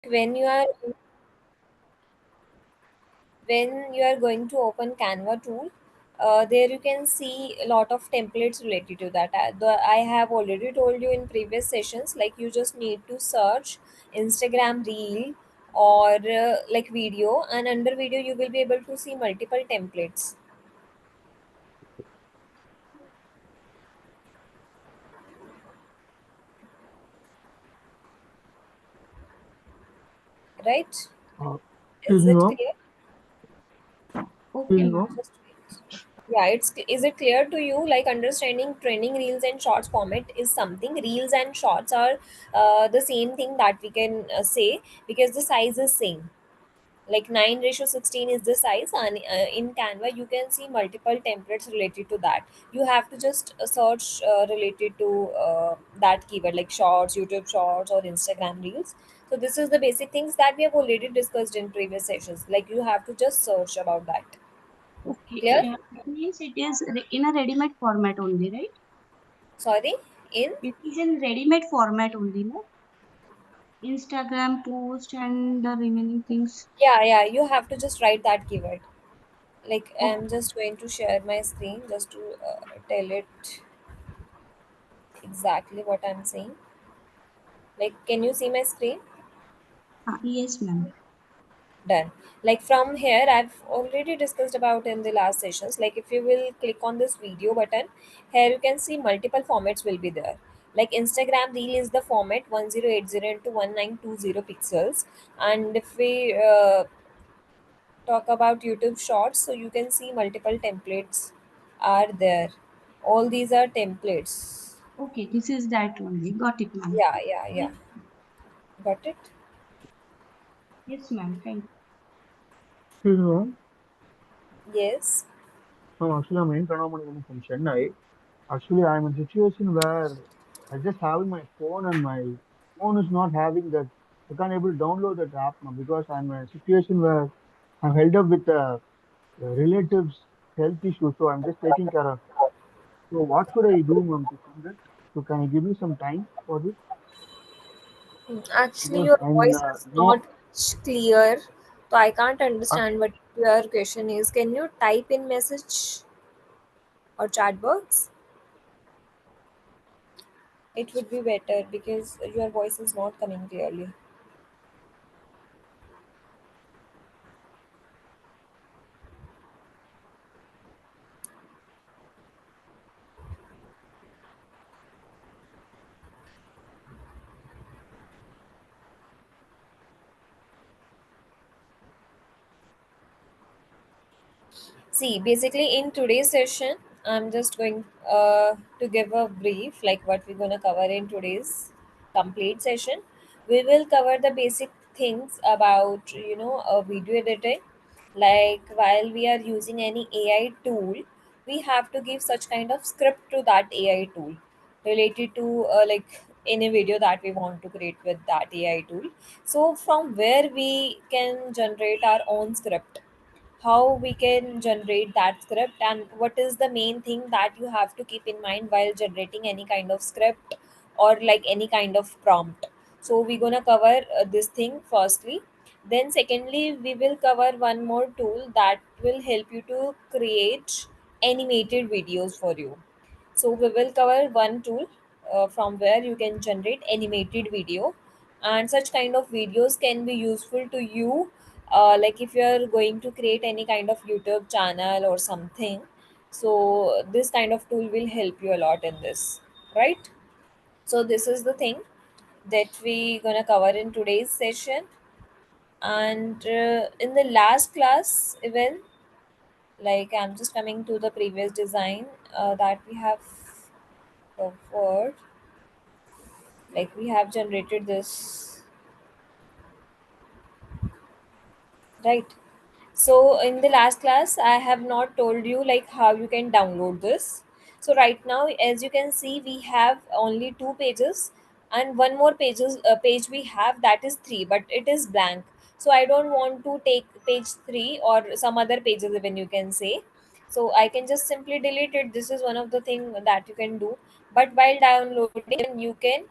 when you are when you are going to open Canva tool, there you can see a lot of templates related to that. I have already told you in previous sessions, like you just need to search Instagram reel or like video, and under video you will be able to see multiple templates, right? Excuse Is me, it ma'am. clear? Excuse Okay, me, ma'am. ma'am. Just wait. Yeah, it's is it clear to you, like understanding training reels and shorts format is something? Reels and shorts are the same thing that we can say, because the size is same. Like 9:16 is the size, and in Canva you can see multiple templates related to that. You have to just search related to that keyword, like shorts, YouTube shorts, or Instagram reels. So this is the basic things that we have already discussed in previous sessions, like you have to just search about that. Okay, Clear? it means it is in a ready-made format only, right? Sorry, in. It is in ready-made format only, no? Instagram post and the remaining things. Yeah, you have to just write that keyword. Like Okay, I'm just going to share my screen just to tell it exactly what I'm saying. Like, can you see my screen? yes, ma'am. Done. Like from here, I've already discussed about in the last sessions. Like if you will click on this video button, here you can see multiple formats will be there. Like Instagram Reel is the format 1080 into 1920 pixels, and if we talk about YouTube Shorts, so you can see multiple templates are there. All these are templates. Okay, this is that only. Got it, ma'am. Yeah. Got it? Yes, ma'am. Thank you. Excuse me, ma'am. Yes. Actually, I'm in Pranamani from Chennai. Actually, I'm in a situation where I just having my phone and my phone is not having that. I can't able to download that app now because I'm in a situation where I'm held up with relatives' health issues. So I'm just taking care of. So what should I do, ma'am, to come this? So can you give me some time for this? Actually, Because your I'm in voice is not no. clear, so I can't Uh, understand what your question is. Can you type in message or chat box? It would be better because your voice is not coming clearly. See, basically, in today's session, I'm just going to give a brief, like what we're going to cover in today's complete session. We will cover the basic things about, video editing. Like while we are using any AI tool, we have to give such kind of script to that AI tool related to like any video that we want to create with that AI tool. So from where we can generate our own script, how we can generate that script, and what is the main thing that you have to keep in mind while generating any kind of script or like any kind of prompt. So we're gonna cover this thing firstly. Then secondly, we will cover one more tool that will help you to create animated videos for you. So we will cover one tool from where you can generate animated video, and such kind of videos can be useful to you. Like if you are going to create any kind of YouTube channel or something, so this kind of tool will help you a lot in this, right? So this is the thing that we gonna cover in today's session. And in the last class even, like I'm just coming to the previous design that we have covered. Like we have generated this, right? So in the last class I have not told you like how you can download this. So right now, as you can see, we have only two pages, and one more page we have, that is three, but it is blank. So I don't want to take page three or some other pages even, you can say. So I can just simply delete it. This is one of the thing that you can do. But while downloading, you can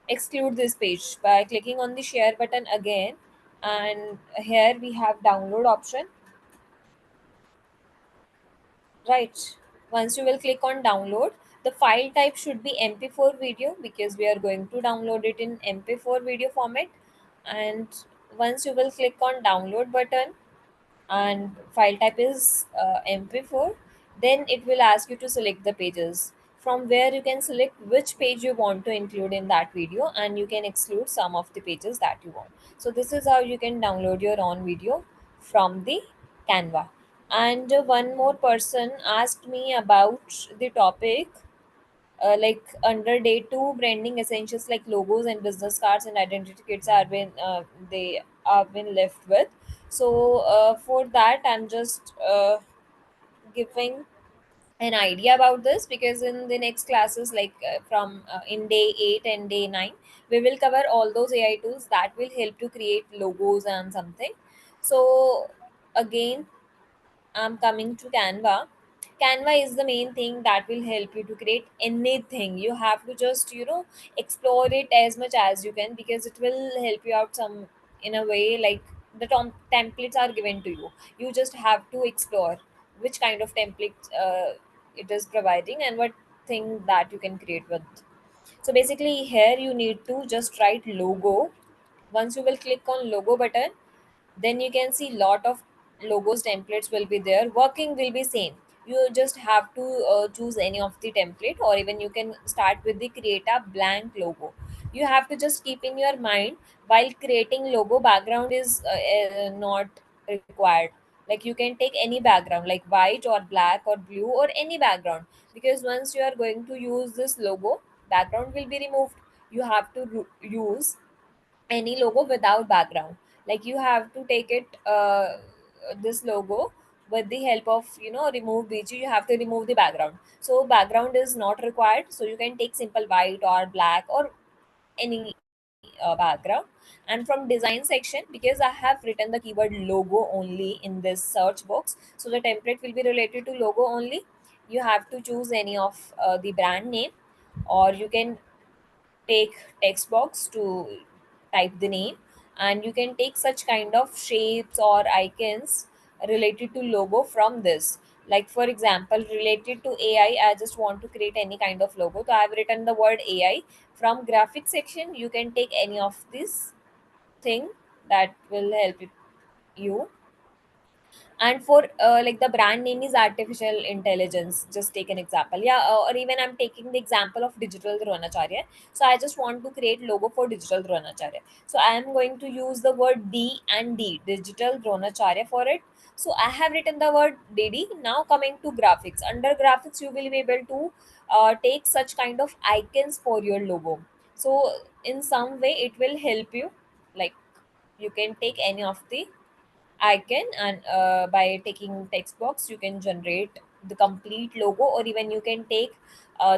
exclude this page by clicking on the share button again, and here we have download option, right? Once you will click on download, the file type should be mp4 video because we are going to download it in mp4 video format. And once you will click on download button and file type is mp4, then it will ask you to select the pages, from where you can select which page you want to include in that video, and you can exclude some of the pages that you want. So this is how you can download your own video from the Canva. And one more person asked me about the topic, like under day 2 branding essentials like logos and business cards and identity kits are been they are been left with. So for that I'm just giving an idea about this, because in the next classes, like from in day 8 and day 9, we will cover all those AI tools that will help to create logos and something. So again, I'm coming to Canva. Canva is the main thing that will help you to create anything. You have to just, explore it as much as you can, because it will help you out some in a way, like the templates are given to you. You just have to explore which kind of template it is providing and what thing that you can create with. So basically here you need to just write logo. Once you will click on logo button, then you can see lot of logos templates will be there, working will be same. You just have to choose any of the template, or even you can start with the create a blank logo. You have to just keep in your mind, while creating logo, background is not required. Like you can take any background like white or black or blue or any background, because once you are going to use this logo, background will be removed. You have to use any logo without background. Like you have to take it this logo with the help of remove bg. You have to remove the background, so background is not required. So you can take simple white or black or any background. And from design section, because I have written the keyword logo only in this search box, so the template will be related to logo only. You have to choose any of the brand name, or you can take text box to type the name, and you can take such kind of shapes or icons related to logo from this. Like for example, related to ai, I just want to create any kind of logo, so I've written the word ai. From graphic section, you can take any of this thing that will help you. And for like the brand name is artificial intelligence, just take an example. Yeah, or even I'm taking the example of digital dronacharya. So I just want to create logo for digital dronacharya, so I am going to use the word d and d, digital dronacharya, for it. So I have written the word dd. Now coming to graphics, under graphics you will be able to take such kind of icons for your logo. So in some way it will help you, like you can take any of the icon, and by taking text box you can generate the complete logo, or even you can take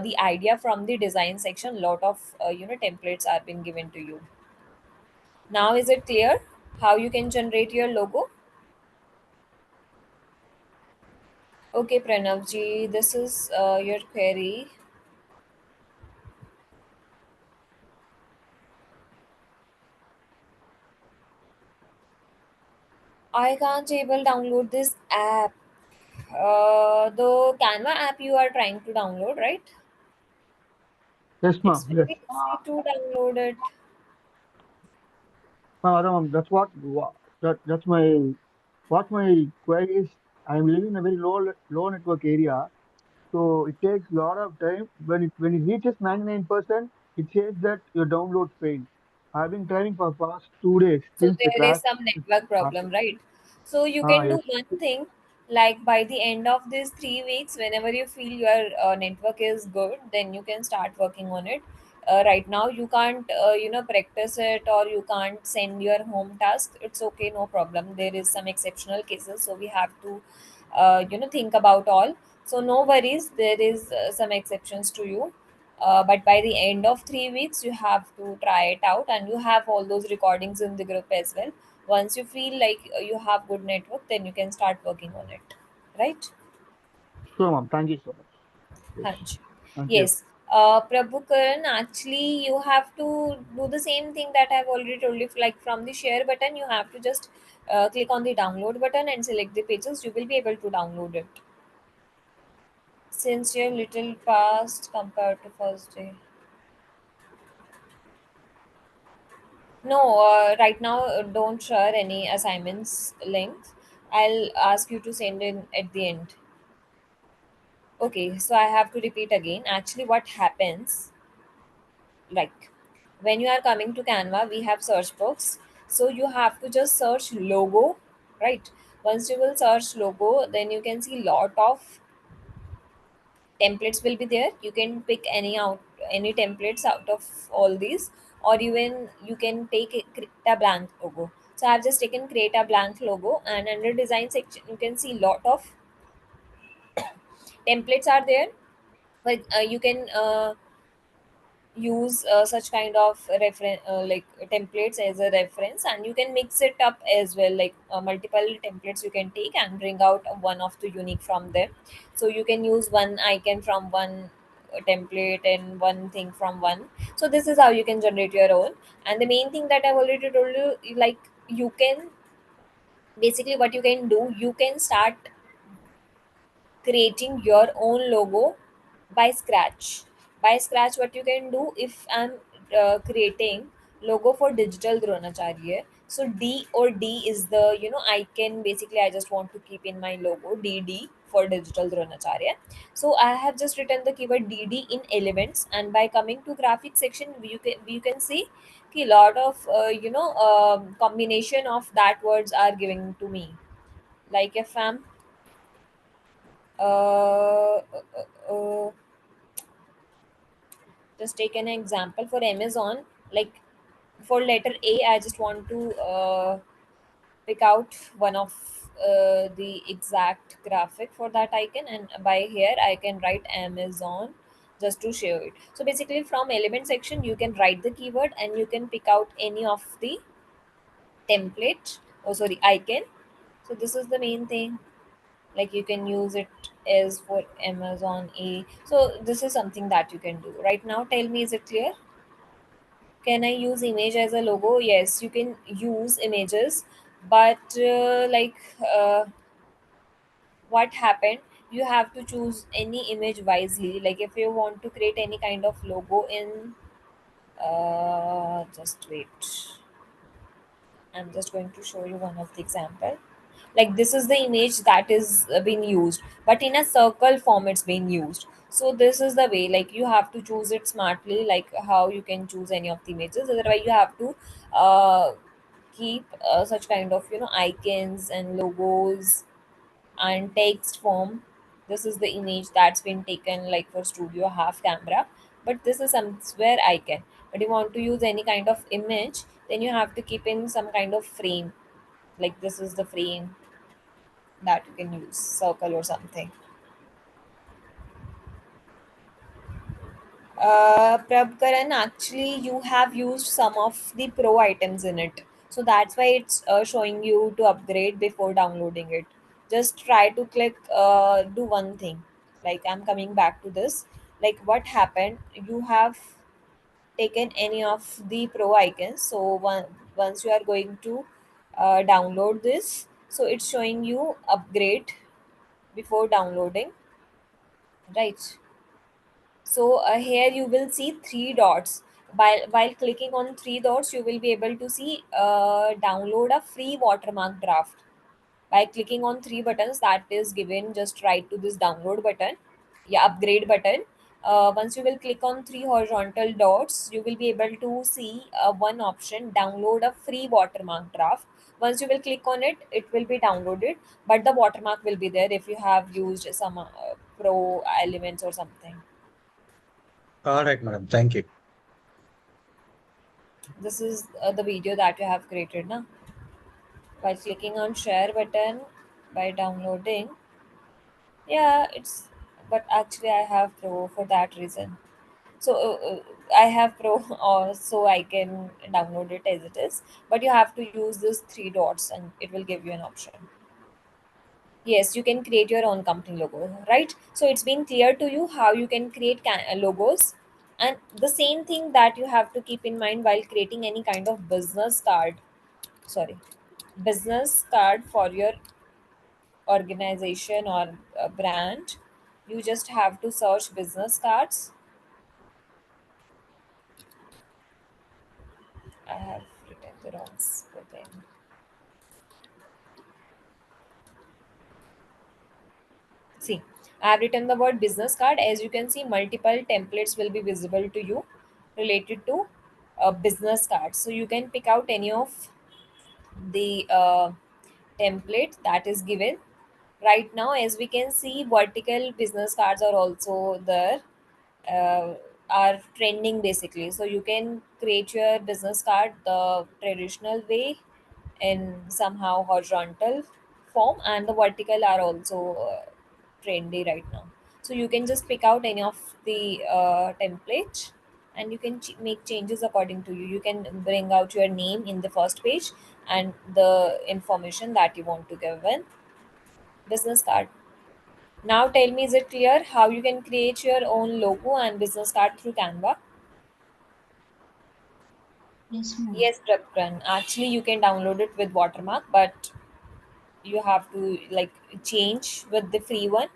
the idea from the design section. Lot of templates are being given to you. Now is it clear how you can generate your logo? Okay, Pranavji, this is your query. I can't able download this app. The Canva app you are trying to download, right? Yes, It's ma'am. Yes. very easy to download it. Ma'am, that's my query is. I'm living in a very low network area, so it takes a lot of time. When it reaches 99%, it says that your download failed. I've been trying for past 2 days So since the there is crash some network problem, happened. right? So you Ah, can yes, do one thing, like by the end of these 3 weeks, whenever you feel your network is good, then you can start working on it. Right now, you can't, practice it, or you can't send your home task. It's okay, no problem. There is some exceptional cases, so we have to, think about all. So no worries. There is some exceptions to you, but by the end of 3 weeks you have to try it out, and you have all those recordings in the group as well. Once you feel like you have good network, then you can start working on it, right? sure, ma'am. Thank you so much. Yes, Hanji. thank you. Yes. Prabhukaran, actually, you have to do the same thing that I've already told you. Like from the share button, you have to just click on the download button and select the pages. You will be able to download it. Since you're little past compared to first day. No, right now, don't share any assignments links. I'll ask you to send in at the end. Okay, so I have to repeat again. Actually, what happens, like when you are coming to Canva, we have search box. So you have to just search logo, right? Once you will search logo, then you can see lot of templates will be there. You can pick any templates out of all these, or even you can create a blank logo. So I've just taken create a blank logo, and under design section you can see lot of templates are there. But you can use such kind of reference like templates as a reference, and you can mix it up as well, like multiple templates you can take and bring out one of the unique from them. So you can use one icon from one template and one thing from one. So this is how you can generate your own. And the main thing that I've already told you, like you can basically what you can do, you can start creating your own logo by scratch. By scratch, what you can do, if I'm creating logo for digital dronacharya, so D or D is the icon. Basically, I just want to keep in my logo DD for digital dronacharya. So I have just written the keyword DD in elements, and by coming to graphic section, you can see a lot of combination of that words are giving to me. Like if I'm uh, uh, uh, just take an example for Amazon, like for letter A, I just want to pick out one of the exact graphic for that icon, and by here I can write Amazon just to show it. So basically from element section you can write the keyword and you can pick out any of the template, oh sorry, icon. So this is the main thing, like you can use it as for Amazon A. So this is something that you can do right now. Tell me, is it clear? Can I use image as a logo? Yes, you can use images, but what happened, you have to choose any image wisely. Like if you want to create any kind of logo in just wait, I'm just going to show you one of the example. Like this is the image that is being used, but in a circle form it's being used. So this is the way, like you have to choose it smartly, like how you can choose any of the images. Otherwise you have to uh, keep such kind of icons and logos and text form. This is the image that's been taken like for studio half camera, but this is somewhere icon. But you want to use any kind of image, then you have to keep in some kind of frame. Like this is the frame that you can use, circle or something. Prabkaran, actually you have used some of the pro items in it, so that's why it's showing you to upgrade before downloading it. Just try to do one thing. Like I'm coming back to this, like what happened, you have taken any of the pro icons. So once you are going to download this, so it's showing you upgrade before downloading, right? So here you will see three dots. While clicking on three dots, you will be able to see download a free watermark draft. By clicking on three buttons that is given, just right to this download button, yeah, upgrade button. Once you will click on three horizontal dots, you will be able to see one option, download a free watermark draft. Once you will click on it, it will be downloaded, but the watermark will be there if you have used some pro elements or something. All right, madam. Thank you. This is the video that you have created now. By clicking on share button, by downloading, yeah, it's, but actually I have pro for that reason. So I have pro or so I can download it as it is, but you have to use this three dots and it will give you an option. Yes, you can create your own company logo, right? So it's been clear to you how you can create logos. And the same thing that you have to keep in mind while creating any kind of business card, sorry, business card for your organization or brand. You just have to search business cards. I have written the wrong spelling. See, I have written the word business card. As you can see, multiple templates will be visible to you related to a business card. So you can pick out any of the template that is given. Right now, as we can see, vertical business cards are also there, uh, are trending basically. So you can create your business card the traditional way in somehow horizontal form, and the vertical are also trendy right now. So you can just pick out any of the template, and you can make changes according to you. You can bring out your name in the first page and the information that you want to give in business card. Now tell me, is it clear how you can create your own logo and business card through Canva? Yes, ma'am. Yes, Prakran. Actually, you can download it with watermark, but you have to like change with the free one,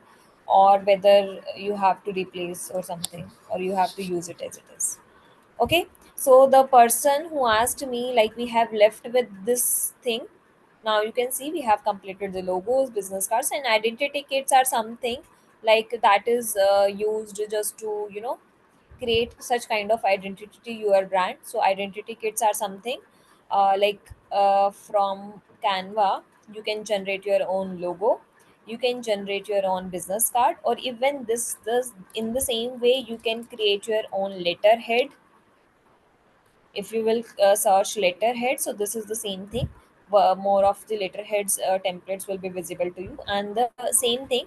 or whether you have to replace or something, or you have to use it as it is. Okay, so the person who asked me, like, we have left with this thing. Now you can see we have completed the logos, business cards, and identity kits are something like that is used just to create such kind of identity to your brand. So identity kits are something from Canva. You can generate your own logo, you can generate your own business card, or even this in the same way you can create your own letterhead. If you will search letterhead, so this is the same thing. More of the letterheads templates will be visible to you, and the same thing,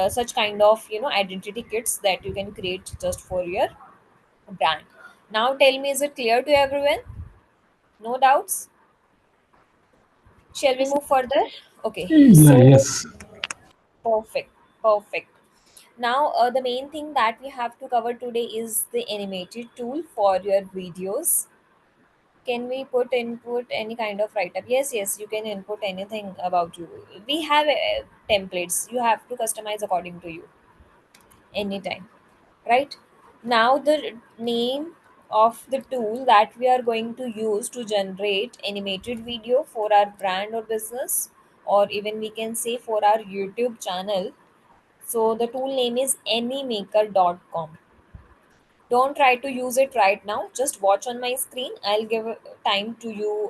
such kind of identity kits that you can create just for your brand. Now tell me, is it clear to everyone? No doubts? Shall we Yes, move further? Okay, Yeah, so yes. perfect, perfect. Now the main thing that we have to cover today is the animated tool for your videos. Can we put input any kind of write up? Yes, yes, you can input anything about you. We have templates, you have to customize according to you anytime, right? Now the name of the tool that we are going to use to generate animated video for our brand or business, or even we can say for our YouTube channel. So the tool name is anymaker.com. Don't try to use it right now, just watch on my screen. I'll give time to you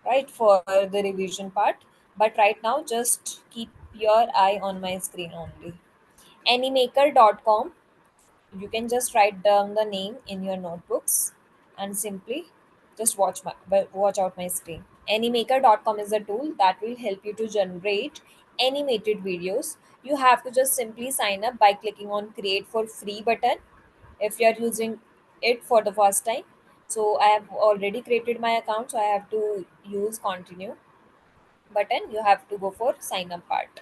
right for the revision part, but right now just keep your eye on my screen only. Anymaker.com. You can just write down the name in your notebooks and simply just watch out my screen. Anymaker.com is a tool that will help you to generate animated videos. You have to just simply sign up by clicking on create for free button if you are using it for the first time. So I have already created my account, so I have to use continue button. You have to go for sign up part.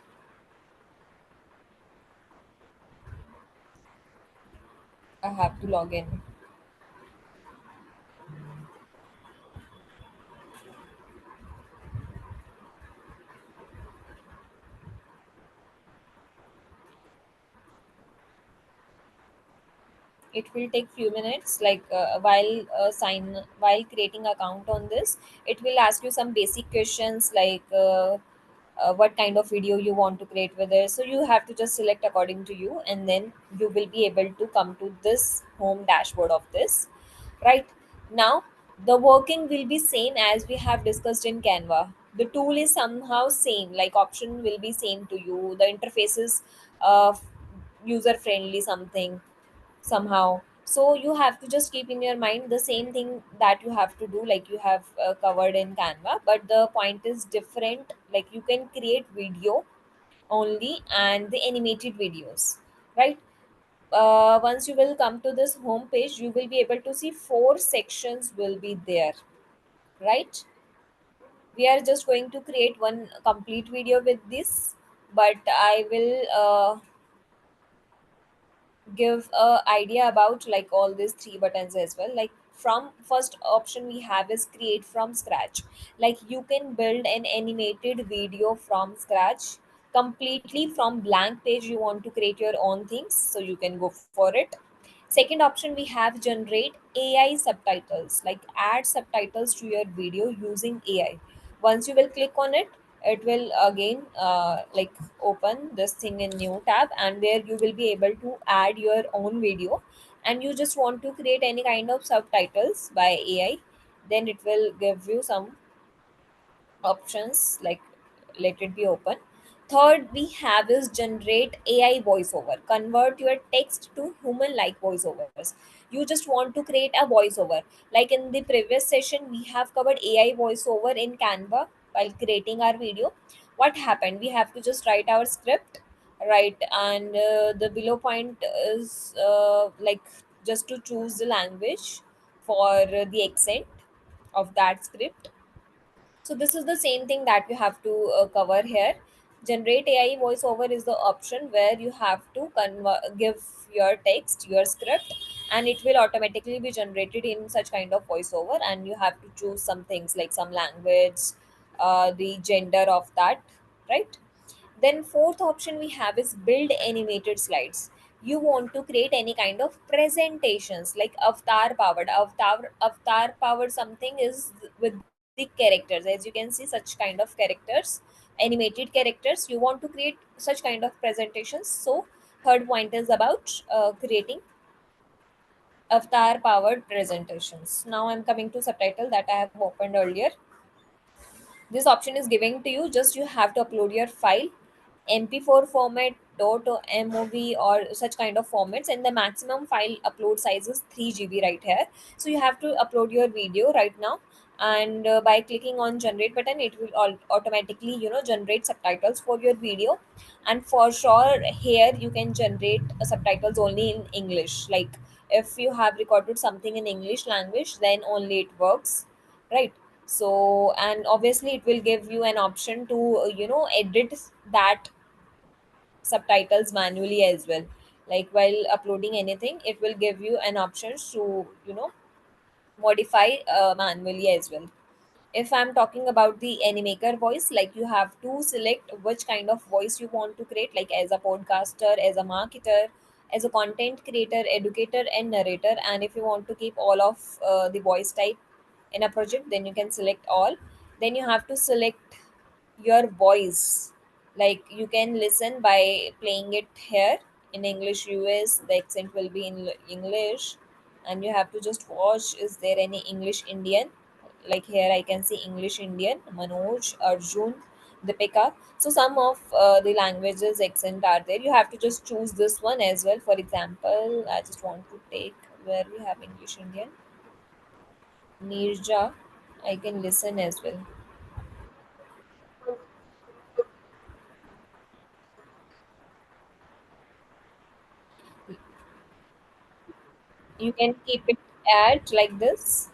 I have to log in. It will take few minutes, like while creating account on this, it will ask you some basic questions like what kind of video you want to create with it. So you have to just select according to you, and then you will be able to come to this home dashboard of this, right? Now the working will be same as we have discussed in Canva. The tool is somehow same, like option will be same to you. The interface is uh, user friendly something somehow. So you have to just keep in your mind the same thing that you have to do, like you have covered in Canva, but the point is different. Like you can create video only and the animated videos, right? Once you will come to this home page, you will be able to see four sections will be there, right? We are just going to create one complete video with this, but I will give a idea about like all these three buttons as well. Like from first option we have is create from scratch. Like you can build an animated video from scratch, completely from blank page. You want to create your own things, so you can go for it. Second option we have generate AI subtitles, like add subtitles to your video using AI. Once you will click on it, it will again like open this thing in new tab, and where you will be able to add your own video, and you just want to create any kind of subtitles by AI, then it will give you some options. Like let it be open. Third we have is generate AI voiceover, convert your text to human like voiceovers. You just want to create a voiceover. Like in the previous session we have covered AI voiceover in Canva while creating our video. What happened, we have to just write our script, right? And the below point is like just to choose the language for the accent of that script. So this is the same thing that you have to cover here. Generate AI voiceover is the option where you have to give your text, your script, and it will automatically be generated in such kind of voiceover. And you have to choose some things like some language, the gender of that, right? Then fourth option we have is build animated slides. You want to create any kind of presentations like avatar powered something is with the characters. As you can see, such kind of characters, animated characters. You want to create such kind of presentations. So third point is about creating avatar powered presentations. Now I'm coming to subtitle that I have opened earlier. This option is giving to you, just you have to upload your file, mp4 format, dot or mov or such kind of formats, and the maximum file upload size is 3 GB right here. So you have to upload your video right now, and by clicking on generate button it will automatically generate subtitles for your video. And for sure here you can generate subtitles only in English. Like if you have recorded something in English language, then only it works, right? So and obviously it will give you an option to edit that subtitles manually as well. Like while uploading anything, it will give you an option to modify manually as well. If I'm talking about the animaker voice, like you have to select which kind of voice you want to create, like as a podcaster, as a marketer, as a content creator, educator, and narrator. And if you want to keep all of the voice type in a project, then you can select all. Then you have to select your voice. Like you can listen by playing it here in English US, the accent will be in English. And you have to just watch, is there any English Indian? Like here I can see English Indian, Manoj, Arjun, Deepika. So some of the languages accent are there. You have to just choose this one as well. For example, I just want to take where we have English Indian, Nirja. I can listen as well. You can keep it at like this.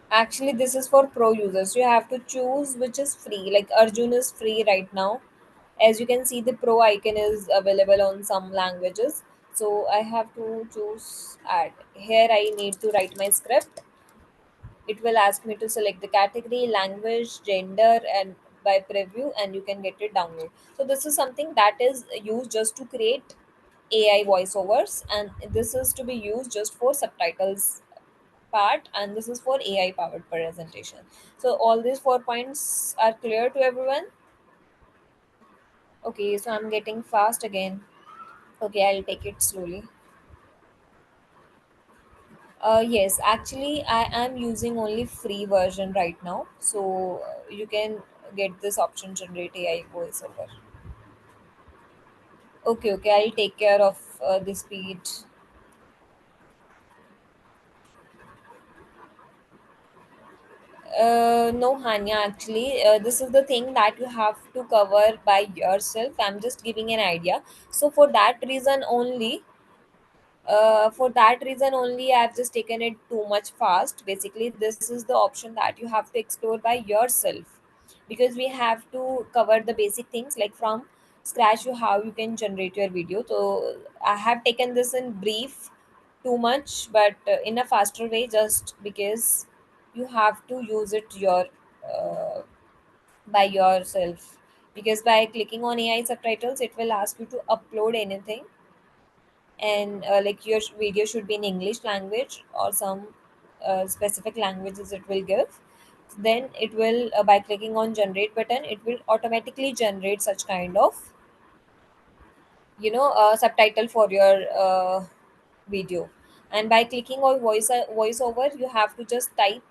Actually, this is for pro users. You have to choose which is free. Like Arjun is free right now. As you can see, the pro icon is available on some languages. So I have to choose add. Here I need to write my script. It will ask me to select the category, language, gender, and by preview, and you can get it download. So this is something that is used just to create AI voiceovers, and this is to be used just for subtitles part, and this is for AI powered presentation. So all these 4 points are clear to everyone. Okay, so I'm getting fast again. Okay, I'll take it slowly. Yes, actually I am using only free version right now, so you can get this option, generate AI voiceover. Okay, okay, I'll take care of the speed. No, Hanya, actually, this is the thing that you have to cover by yourself. I'm just giving an idea. So, for that reason only, For that reason only I've just taken it too much fast. Basically this is the option that you have to explore by yourself, because we have to cover the basic things like from scratch you how you can generate your video. So I have taken this in brief too much, but in a faster way, just because you have to use it uh, by yourself. Because by clicking on AI subtitles it will ask you to upload anything, and like your video should be in English language or some specific languages it will give. Then it will, by clicking on generate button, it will automatically generate such kind of subtitle for your video. And by clicking on voiceover, you have to just type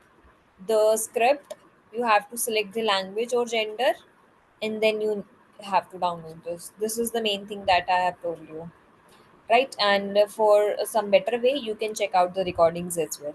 the script, you have to select the language or gender, and then you have to download this is the main thing that I have told you, right? And for some better way you can check out the recordings as well.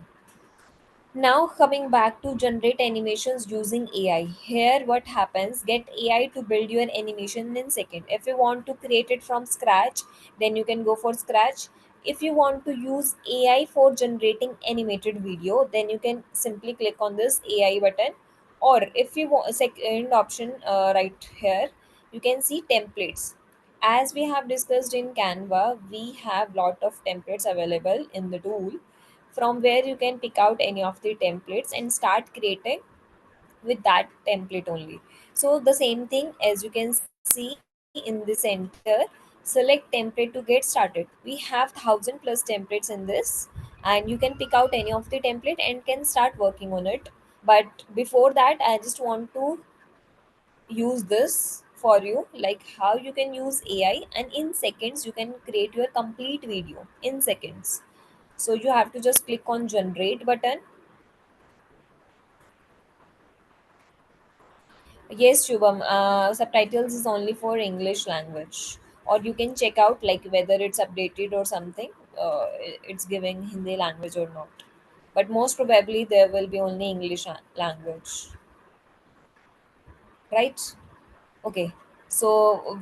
Now coming back to generate animations using AI. Here what happens, get AI to build your animation in second. If you want to create it from scratch, then you can go for scratch. If you want to use AI for generating animated video, then you can simply click on this AI button. Or if you want second option, right here, you can see templates. As we have discussed in Canva, we have lot of templates available in the tool, from where you can pick out any of the templates and start creating with that template only. So the same thing, as you can see in the center, select template to get started. We have 1,000+ templates in this, and you can pick out any of the template and can start working on it. But before that I just want to use this for you, like how you can use AI and in seconds you can create your complete video in seconds. So you have to just click on generate button. Yes, Shubham, subtitles is only for English language, or you can check out like whether it's updated or something. It's giving Hindi language or not, but most probably there will be only English language, right? Okay, so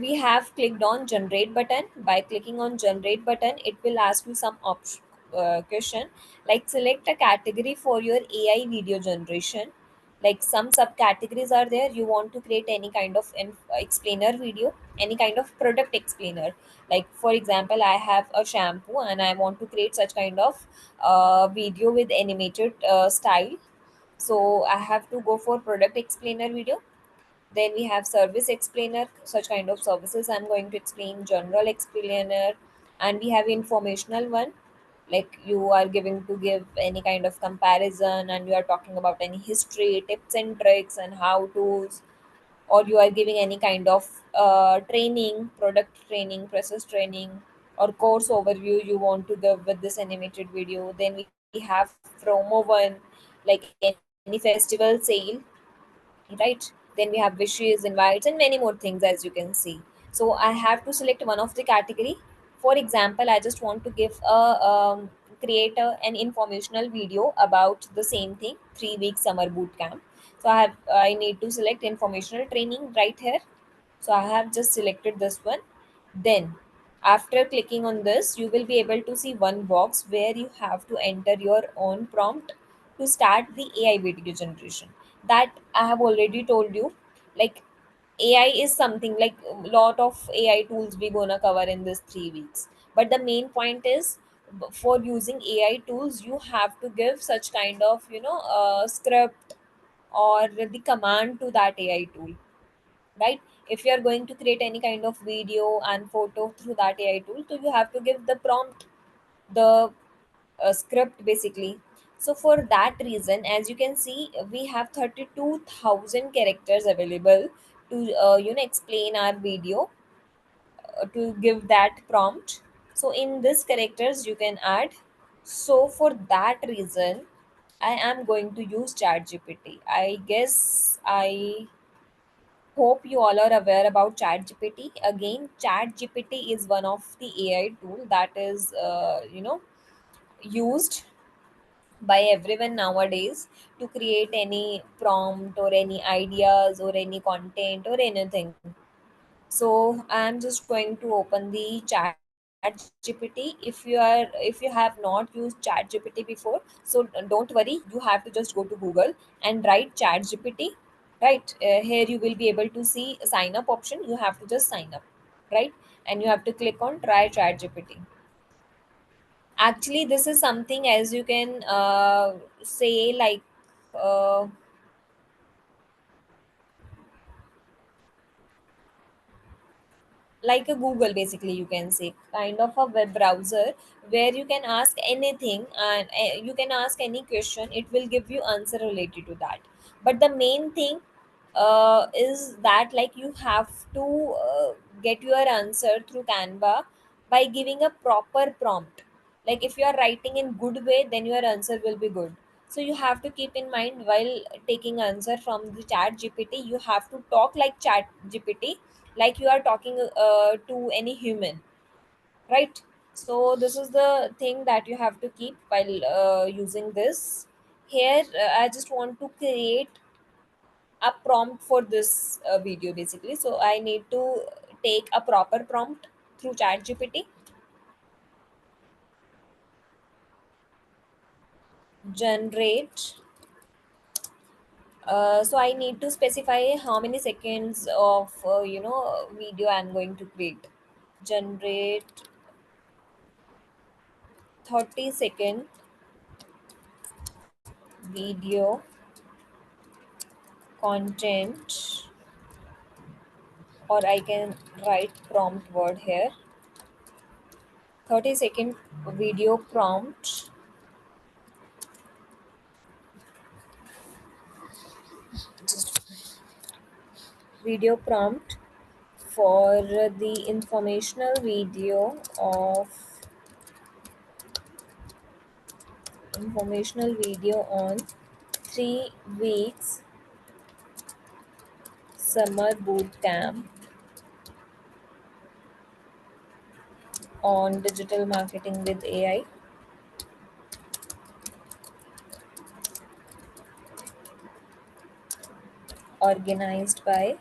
we have clicked on generate button. By clicking on generate button, it will ask you some option question, like select a category for your AI video generation. Like some subcategories are there. You want to create any kind of explainer video, any kind of product explainer. Like for example, I have a shampoo and I want to create such kind of video with animated style. So I have to go for product explainer video. Then we have service explainer, such kind of services I'm going to explain, general explainer, and we have informational one, like you are giving to give any kind of comparison and you are talking about any history, tips and tricks and how to's, or you are giving any kind of training, product training, process training, or course overview you want to give with this animated video. Then we have promo one, like any festival sale, right? Then we have wishes, invites, and many more things, as you can see. So I have to select one of the category. For example, I just want to give create an informational video about the same thing, 3 week summer boot camp. So I need to select informational training right here. So I have just selected this one. Then after clicking on this, you will be able to see one box where you have to enter your own prompt to start the AI video generation. That I have already told you. Like AI is something like a lot of AI tools we gonna cover in this 3 weeks. But the main point is, for using AI tools, you have to give such kind of script or the command to that AI tool, right? If you are going to create any kind of video and photo through that AI tool, so you have to give the prompt, the script basically. So for that reason, as you can see, we have 32,000 characters available to explain our video, to give that prompt. So in this characters you can add. So for that reason I am going to use ChatGPT. I guess I hope you all are aware about ChatGPT. Again, ChatGPT is one of the AI tool that is used by everyone nowadays to create any prompt or any ideas or any content or anything. So I'm just going to open the ChatGPT ChatGPT. If you have not used ChatGPT before, so don't worry. You have to just go to Google and write ChatGPT. Right here, you will be able to see a sign up option. You have to just sign up, right? And you have to click on try ChatGPT. Actually, this is something as you can say like. Uh, like a Google, basically, you can say, kind of a web browser where you can ask anything and you can ask any question. It will give you answer related to that. But the main thing is that like you have to get your answer through Canva by giving a proper prompt. Like if you are writing in good way, then your answer will be good. So you have to keep in mind while taking answer from the chat gpt, you have to talk like chat gpt, like you are talking to any human, right? So this is the thing that you have to keep while using this. Here I just want to create a prompt for this video, basically. So I need to take a proper prompt through chat gpt. Generate, so I need to specify how many seconds of video I'm going to create. Generate 30-second video content, or I can write prompt word here. 30-second video prompt. Just video prompt for the informational video on 3 weeks summer boot camp on digital marketing with AI, organized by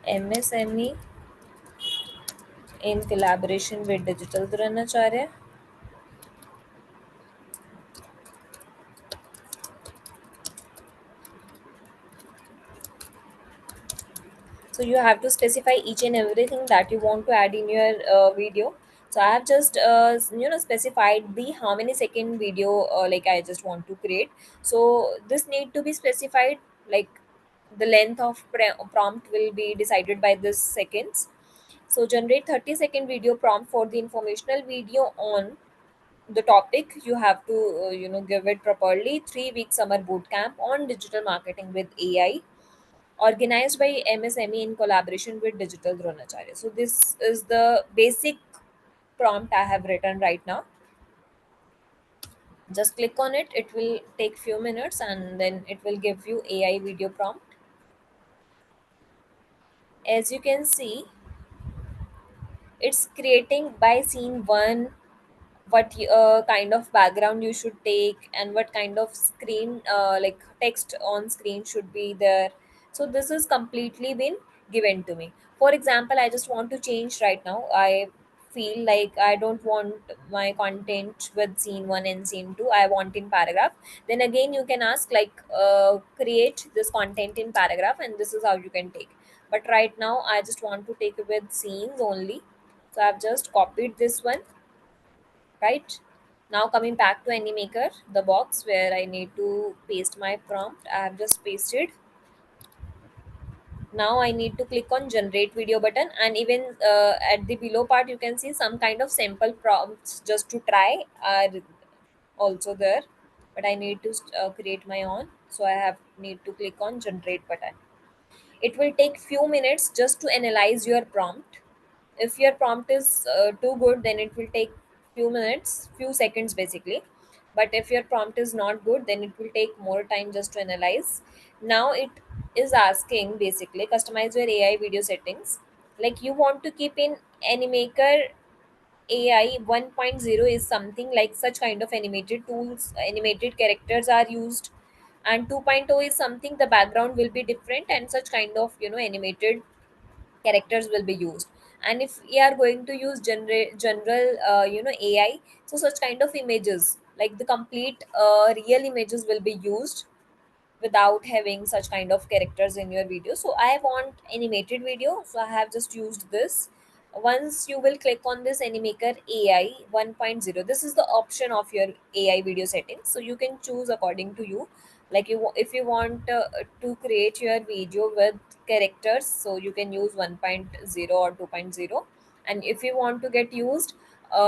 MSME in collaboration with Digital Dronacharya. So you have to specify each and everything that you want to add in your video. So I have just specified the how many second video like I just want to create. So this need to be specified, like the length of prompt will be decided by this seconds. So generate 30-second video prompt for the informational video on the topic. You have to give it properly: 3 week summer boot camp on digital marketing with AI, organized by MSME in collaboration with Digital Dronacharya. So this is the basic prompt I have written right now. Just click on it. It will take few minutes and then it will give you AI video prompt. As you can see, it's creating by scene one what kind of background you should take and what kind of screen like text on screen should be there. So this is completely been given to me. For example, I just want to change right now. I feel like I don't want my content with scene 1 and scene 2, I want in paragraph. Then again you can ask like create this content in paragraph, and this is how you can take. But right now I just want to take with scenes only. So I've just copied this one, right? Now coming back to Animaker, the box where I need to paste my prompt, I have just pasted. Now I need to click on generate video button, and even at the below part you can see some kind of sample prompts just to try are also there. But I need to create my own, so I have need to click on generate button. It will take few minutes just to analyze your prompt. If your prompt is too good, then it will take few minutes, few seconds basically. But if your prompt is not good, then it will take more time just to analyze. Now it is asking basically customize your AI video settings. Like you want to keep in Animaker AI 1.0 is something like such kind of animated tools, animated characters are used, and 2.0 is something the background will be different and such kind of animated characters will be used. And if we are going to use general AI, so such kind of images, like the complete real images will be used without having such kind of characters in your video. So I want animated video, so I have just used this. Once you will click on this Animaker AI 1.0, this is the option of your AI video settings, so you can choose according to you. Like if you want to create your video with characters, so you can use 1.0 or 2.0. And if you want to get used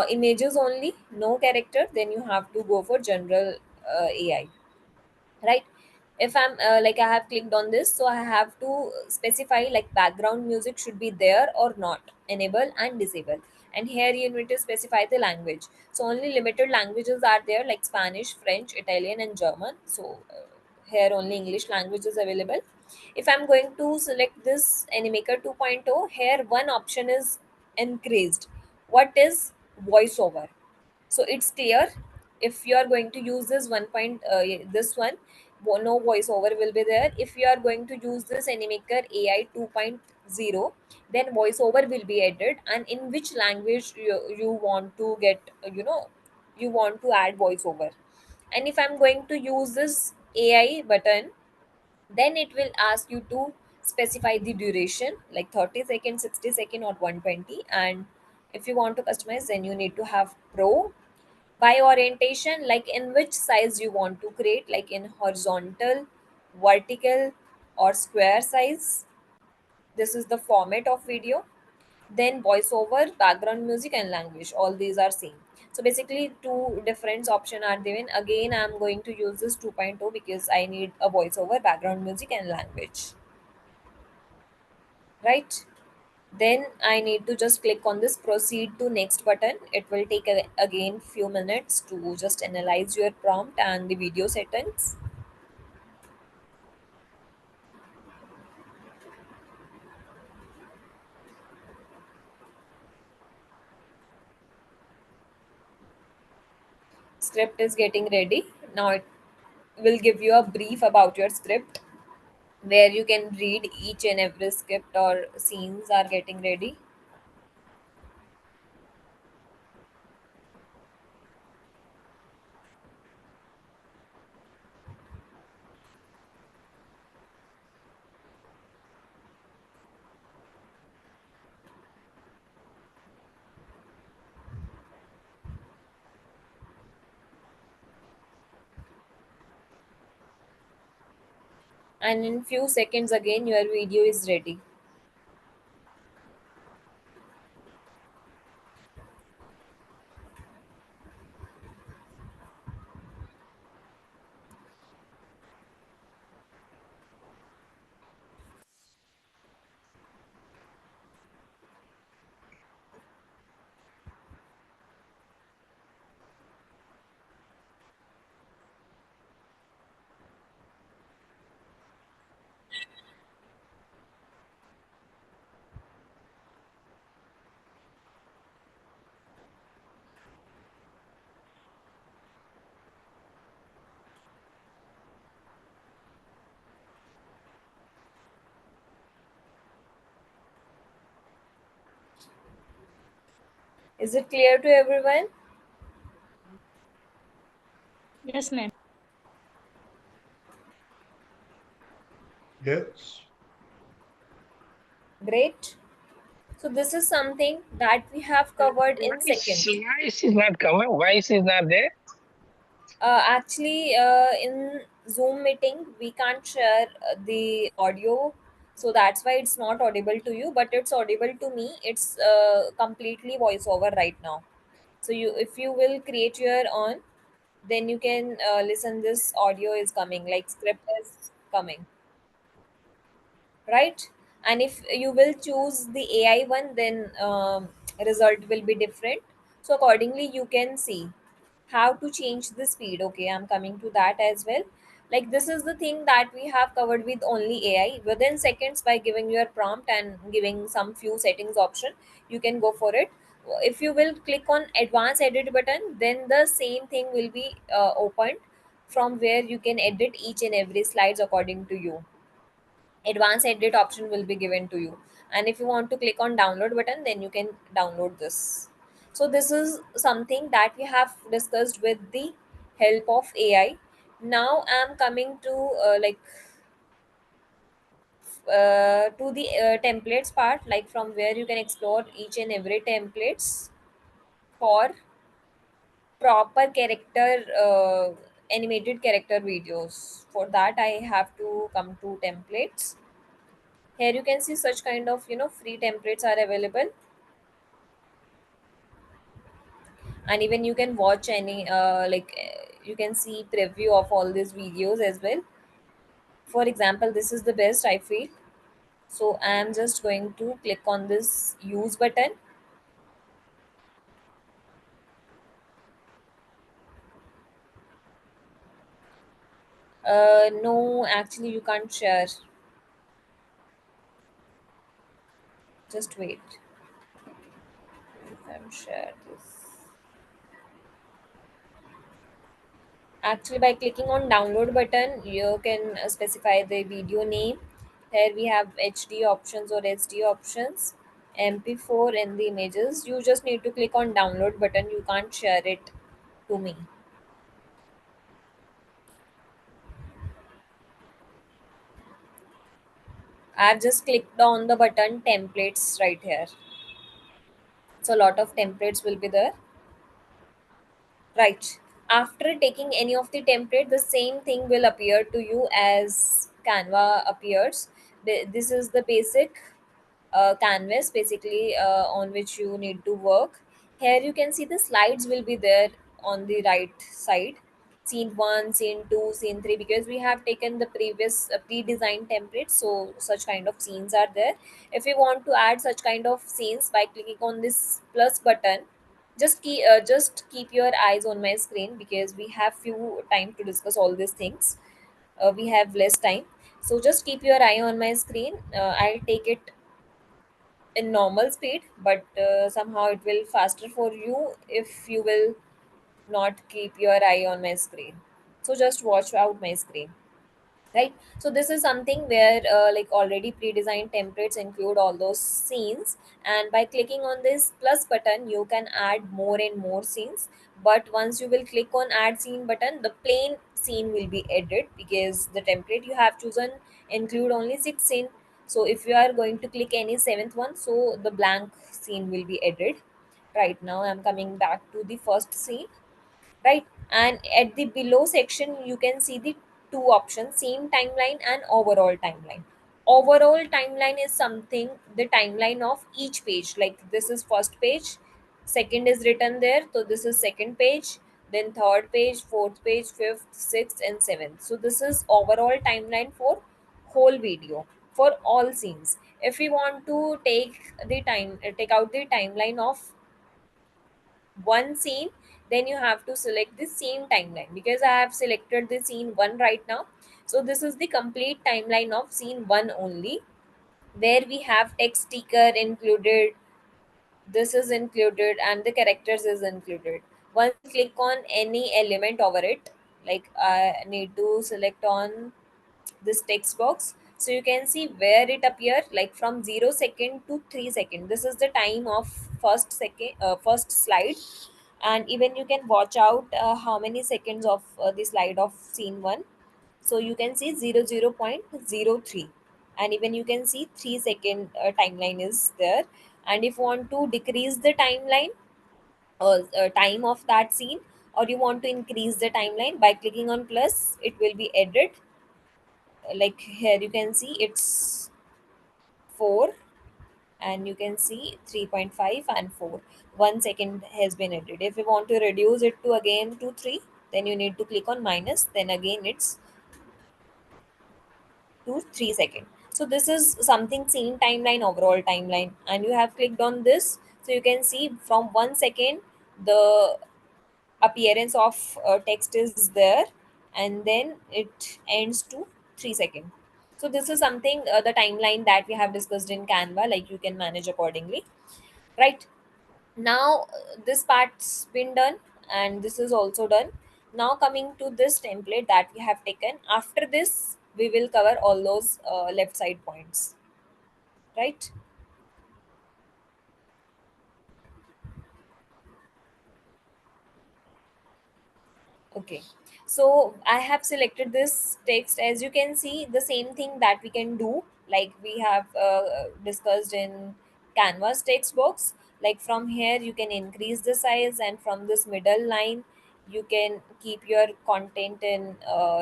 images only, no character, then you have to go for general AI, right? If I'm like I have clicked on this, so I have to specify like background music should be there or not, enable and disable. And here you need to specify the language, so only limited languages are there, like Spanish, French, Italian and German. So here only English language is available. If I'm going to select this Animaker 2.0, here one option is increased. What is voiceover? So it's clear, if you are going to use this this one, no voiceover will be there. If you are going to use this Animaker AI 2.0, then voiceover will be added, and in which language you want to get, you want to add voiceover. And if I'm going to use this AI button, then it will ask you to specify the duration, like 30 seconds, 60 second or 120. And if you want to customize, then you need to have pro. By orientation, like in which size you want to create, like in horizontal, vertical or square size. This is the format of video. Then voiceover, background music and language, all these are same. So basically two different option are given. Again, I'm going to use this 2.0 because I need a voiceover, background music and language, right? Then I need to just click on this proceed to next button. It will take again few minutes to just analyze your prompt and the video settings. Script is getting ready. Now it will give you a brief about your script, where you can read each and every script or scenes are getting ready. And in few seconds again your video is ready. Is it clear to everyone? Yes, ma'am. Yes. Great. So this is something that we have covered in seconds. Voice is not coming. Voice is not there. Actually, in Zoom meeting, we can't share the audio, so that's why it's not audible to you. But it's audible to me. It's completely voiceover right now. So if you will create your own, then you can listen. This audio is coming, like script is coming, right? And if you will choose the AI one, then result will be different. So accordingly you can see how to change the speed. Okay, I'm coming to that as well. Like this is the thing that we have covered with only AI. Within seconds, by giving your prompt and giving some few settings option, you can go for it. If you will click on advanced edit button, then the same thing will be opened, from where you can edit each and every slides according to you, advanced edit option will be given to you, and if you want to click on download button, then you can download this. So this is something that we have discussed with the help of AI. Now I'm coming to to the templates part, like from where you can explore each and every templates for proper character animated character videos. For that I have to come to templates. Here you can see such kind of free templates are available, and even you can watch any you can see preview of all these videos as well. For example, this is the best I feel. So I am just going to click on this use button. No, actually you can't share. Just wait. If I'm share this, actually by clicking on download button you can specify the video name. Here we have HD options or SD options, MP4 and the images. You just need to click on download button, you can't share it to me. I've just clicked on the button templates right here, so a lot of templates will be there. Right. After taking any of the template, the same thing will appear to you as Canva appears. This is the basic canvas, basically, on which you need to work. Here you can see the slides will be there on the right side. Scene 1, scene 2, scene 3, because we have taken the previous pre-designed templates, so such kind of scenes are there. If you want to add such kind of scenes, by clicking on this plus button, just keep your eyes on my screen, because we have few time to discuss all these things. We have less time, so just keep your eye on my screen. I'll take it in normal speed, but somehow it will faster for you if you will not keep your eye on my screen. So just watch out my screen. Right, so this is something where like already pre-designed templates include all those scenes, and by clicking on this plus button you can add more and more scenes. But once you will click on add scene button, the plain scene will be added, because the template you have chosen include only 6 scene. So if you are going to click any seventh one, so the blank scene will be added. Right, now I'm coming back to the first scene. Right, and at the below section you can see the two options, same timeline and overall timeline. Overall timeline is something, the timeline of each page, like this is first page, second is written there, so this is second page, then third page, fourth page, fifth, sixth and seventh. So this is overall timeline for whole video, for all scenes. If we want to take out the timeline of one scene, then you have to select the same timeline, because I have selected the scene 1 right now. So this is the complete timeline of scene 1 only, where we have text sticker included, this is included, and the characters is included. Once you click on any element over it, like I need to select on this text box, so you can see where it appear, like from 0 second to 3 second. This is the time of first slide, and even you can watch out how many seconds of the slide of scene 1. So you can see 0.03, and even you can see 3 second timeline is there. And if you want to decrease the timeline or time of that scene, or you want to increase the timeline, by clicking on plus it will be added. Like here you can see it's 4, and you can see 3.5 and 4. 1 second has been added. If you want to reduce it to again to 3, then you need to click on minus, then again it's to 3 second. So this is something scene timeline, overall timeline, and you have clicked on this, so you can see from 1 second the appearance of text is there, and then it ends to 3 second. So this is something, the timeline that we have discussed in Canva, like you can manage accordingly. Right, now this part's been done, and this is also done. Now coming to this template that we have taken, after this we will cover all those left side points, right? Okay, so I have selected this text. As you can see, the same thing that we can do, like we have discussed in Canvas text box. Like from here, you can increase the size, and from this middle line, you can keep your content in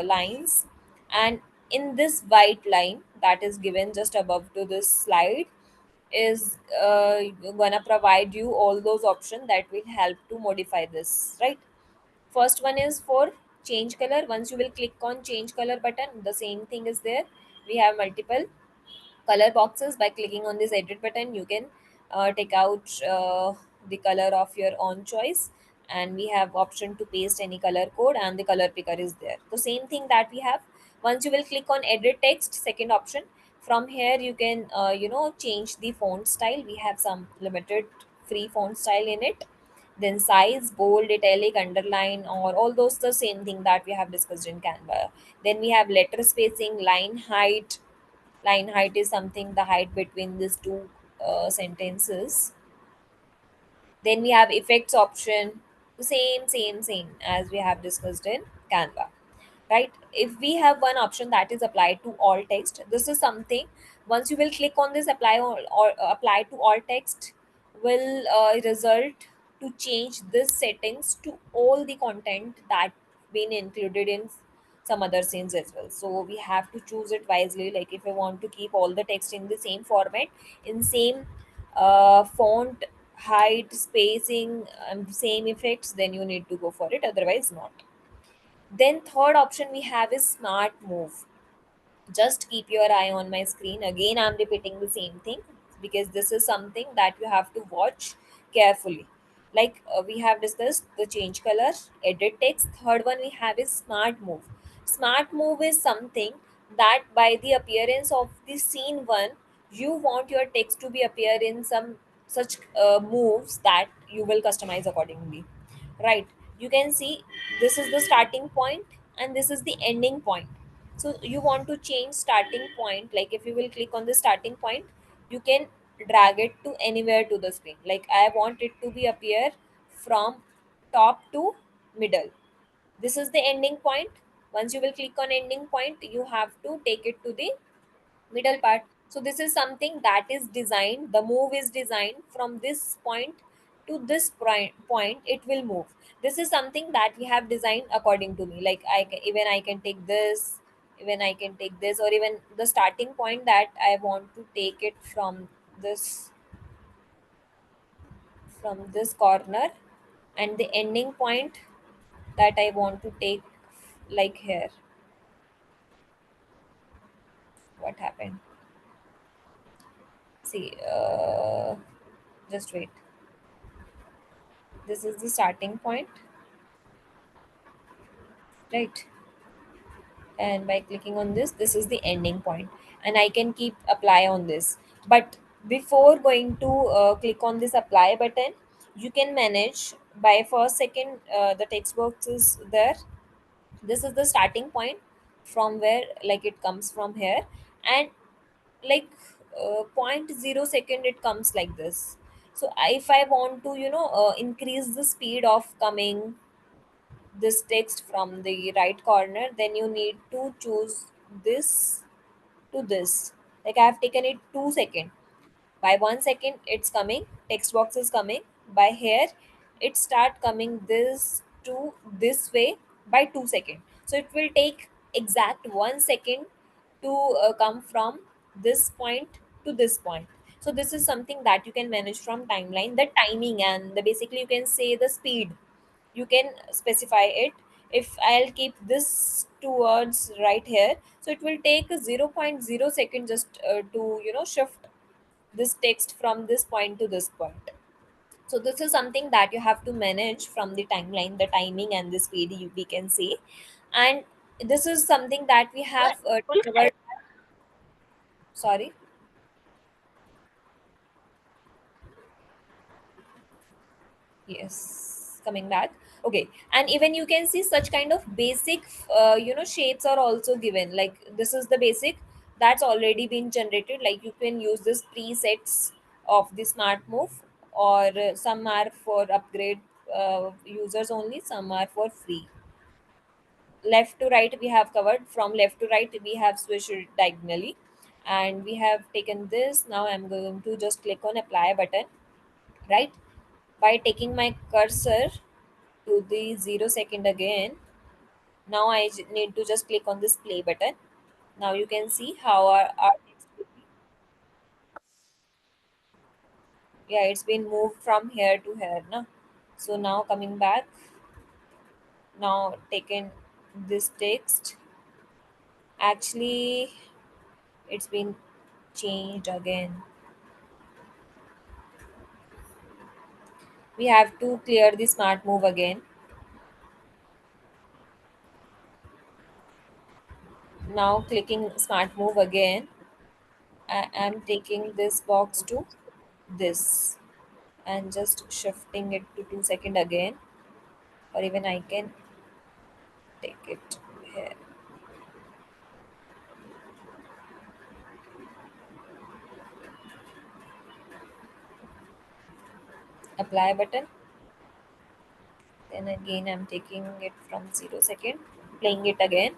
lines. And in this white line that is given just above to this slide is gonna provide you all those options that will help to modify this, right? First one is for change color. Once you will click on change color button, the same thing is there. We have multiple color boxes. By clicking on this edit button, you can take out the color of your own choice, and we have option to paste any color code, and the color picker is there. The same thing that we have. Once you will click on edit text, second option, from here you can change the font style. We have some limited free font style in it. Then size, bold, italic, underline, or all those the same thing that we have discussed in Canva. Then we have letter spacing, line height. Line height is something the height between these two sentences. Then we have effects option, the same as we have discussed in Canva, right? If we have one option that is applied to all text, this is something, once you will click on this apply or apply to all text, will result to change this settings to all the content that been included in some other scenes as well. So we have to choose it wisely. Like if you want to keep all the text in the same format, in same font height, spacing, same effects, then you need to go for it, otherwise not. Then third option we have is smart move. Just keep your eye on my screen. Again, I'm repeating the same thing because this is something that you have to watch carefully. Like we have discussed the change color, edit text. Third one we have is smart move. Smart move is something that by the appearance of the scene one, you want your text to be appear in some such moves that you will customize accordingly, right? You can see this is the starting point and this is the ending point. So you want to change starting point, like if you will click on the starting point, you can drag it to anywhere to the screen. Like I want it to be appear from top to middle. This is the ending point. Once you will click on ending point, you have to take it to the middle part. So this is something that is designed, the move is designed from this point to this point it will move. This is something that we have designed according to me. Like even I can take this, even I can take this, or even the starting point that I want to take it this from this corner, and the ending point that I want to take, like here. What happened? See, just wait. This is the starting point, right? And by clicking on this is the ending point, and I can keep apply on this. But before going to click on this apply button, you can manage by first second, the text box is there. This is the starting point from where, like it comes from here, and like point 0 second it comes like this. So if I want to increase the speed of coming this text from the right corner, then you need to choose this to this. Like I have taken it 2 second. By 1 second it's coming, text box is coming. By here it start coming this to this way by 2 second. So it will take exact 1 second to come from this point to this point. So this is something that you can manage from timeline, the timing, and the basically you can say the speed. You can specify it. If I'll keep this two words right here, so it will take a zero point 0.0 second just to shift this text from this point to this point. So this is something that you have to manage from the timeline, the timing and the speed, we can say. And this is something that we have covered. Sorry. Yes, coming back. Okay, and even you can see such kind of basic shapes are also given, like this is the basic that's already been generated. Like you can use this presets of the smart move, or some are for upgrade users only, some are for free. Left to right we have covered. From left to right we have switched it diagonally, and we have taken this. Now I'm going to just click on apply button, right? By taking my cursor to the 0 second again. Now need to just click on this play button. Now you can see how our text will be. Yeah, it's been moved from here to here now. So now coming back, now taken this text. Actually, it's been changed again. We have to clear the smart move again. Now clicking smart move again. I am taking this box to this and just shifting it to 2 second again, or even I can take it here. Apply button. Then again I'm taking it from 0 second, playing it again.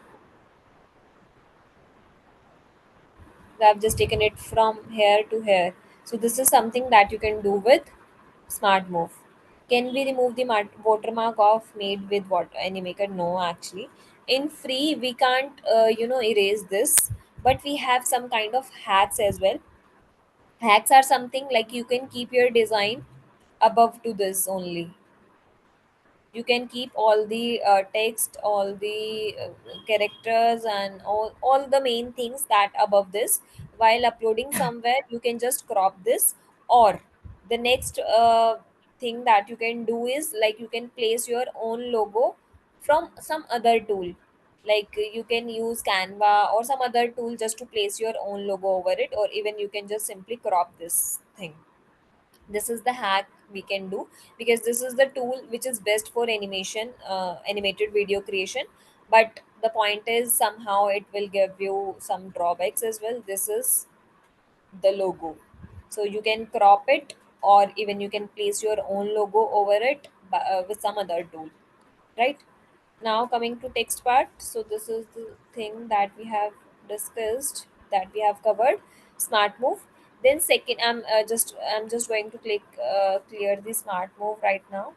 So I've just taken it from here to here. So this is something that you can do with smart move. Can we remove the watermark of made with what animaker? No, actually in free we can't erase this, but we have some kind of hacks as well. Hacks are something like you can keep your design above to this only. You can keep all the text, all the characters, and all the main things that above this. While uploading somewhere you can just crop this, or the next thing that you can do is like you can place your own logo from some other tool. Like you can use Canva or some other tool just to place your own logo over it, or even you can just simply crop this thing. This is the hack we can do, because this is the tool which is best for animation, animated video creation. But the point is somehow it will give you some drawbacks as well. This is the logo, so you can crop it, or even you can place your own logo over it with some other tool, right? Now coming to text part, so this is the thing that we have discussed, that we have covered. Smart move. Then second, I'm just going to click clear the smart move right now.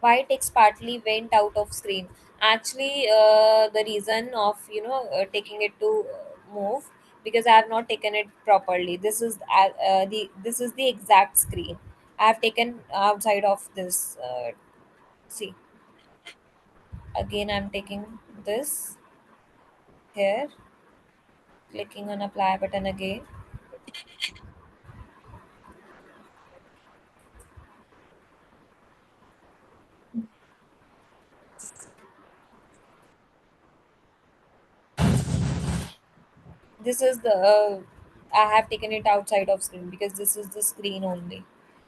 Why text partly went out of screen? Actually, the reason of taking it to move, because I have not taken it properly. This is the exact screen I have taken outside of this. See, again I'm taking this here, clicking on apply button again. This is the I have taken it outside of screen because this is the screen only,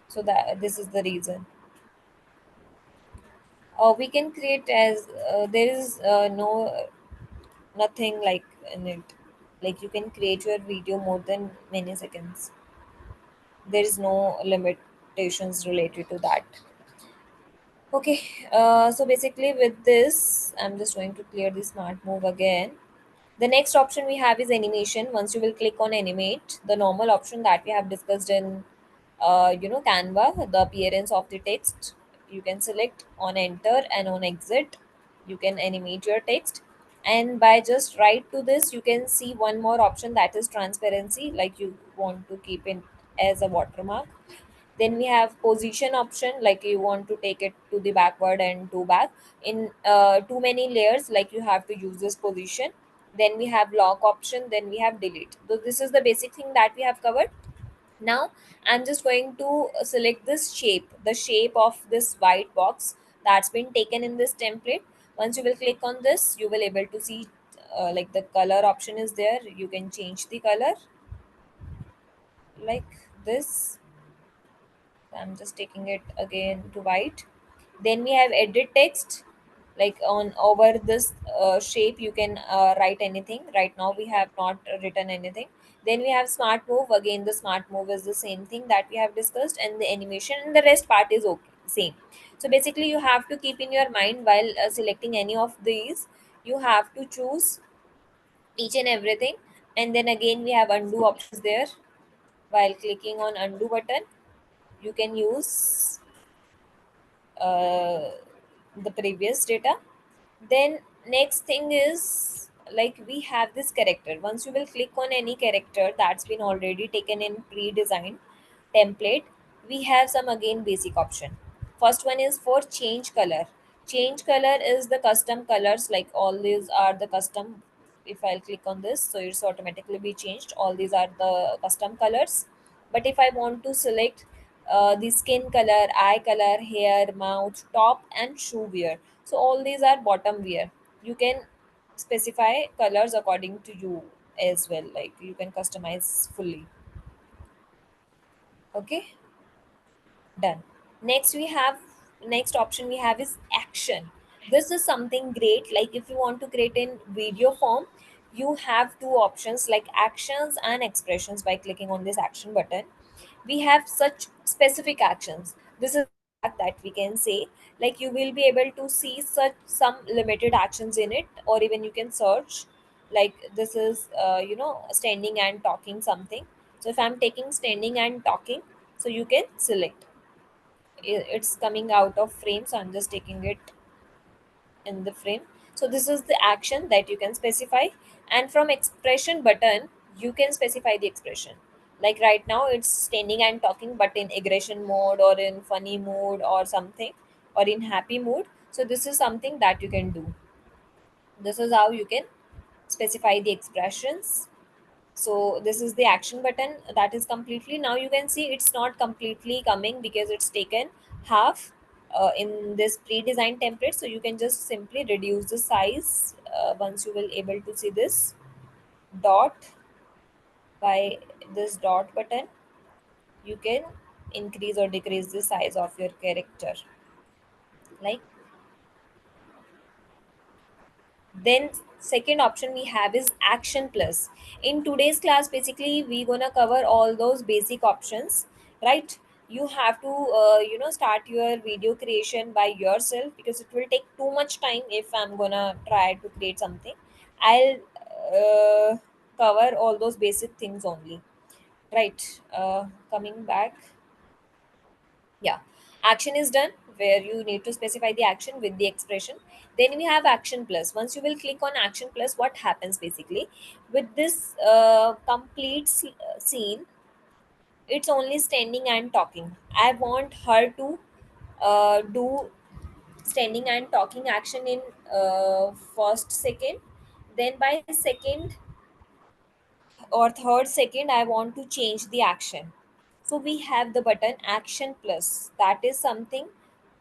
so that this is the reason. We can create as there is no nothing like in it, like you can create your video more than many seconds. There is no limitations related to that. Okay, so basically with this, I'm just going to clear the smart move again. The next option we have is animation. Once you will click on animate, the normal option that we have discussed in, Canva, the appearance of the text, you can select on enter and on exit. You can animate your text, and by just right to this, you can see one more option, that is transparency. Like you want to keep it as a watermark. Then we have position option, like you want to take it to the backward and to back in too many layers, like you have to use this position. Then we have lock option, then we have delete. So this is the basic thing that we have covered. Now I'm just going to select this shape, the shape of this white box that's been taken in this template. Once you will click on this, you will able to see like the color option is there. You can change the color like this. I'm just taking it again to white. Then we have edit text, like on over this shape you can write anything. Right now we have not written anything. Then we have smart move. Again, the smart move is the same thing that we have discussed, and the animation and the rest part is okay, same. So basically you have to keep in your mind while selecting any of these, you have to choose each and everything. And then again we have undo options there. While clicking on undo button, you can use uh, the previous data. Then next thing is, like, we have this character. Once you will click on any character that's been already taken in pre-designed template, we have some again basic option. First one is for change color. Change color is the custom colors, like all these are the custom. If I'll click on this, so it's automatically be changed. All these are the custom colors. But if I want to select the skin color, eye color, hair, mouth, top, and shoe wear, so all these are bottom wear. You can specify colors according to you as well. Like you can customize fully. Okay, done. Next we have, next option we have is action. This is something great. Like if you want to create in video form, you have two options like actions and expressions. By clicking on this action button, we have such specific actions. This is that we can say, like you will be able to see such some limited actions in it, or even you can search. Like this is standing and talking something. So if I'm taking standing and talking, so you can select. It's coming out of frame, so I'm just taking it in the frame. So this is the action that you can specify. And from expression button, you can specify the expression. Like right now it's standing and talking, but in aggression mode or in funny mood or something, or in happy mood. So this is something that you can do. This is how you can specify the expressions. So this is the action button that is completely, now you can see it's not completely coming because it's taken half in this pre-designed template. So you can just simply reduce the size. Once you will able to see this dot, by this dot button, you can increase or decrease the size of your character. Like, then second option we have is action plus. In today's class basically we gonna cover all those basic options, right? You have to start your video creation by yourself, because it will take too much time if I'm gonna try to create something. I'll cover all those basic things only, right? Coming back, yeah, action is done, where you need to specify the action with the expression. Then we have action plus. Once you will click on action plus, what happens basically with this scene, it's only standing and talking. I want her to do standing and talking action in first second. Then by second or third second, I want to change the action. So we have the button action plus. That is something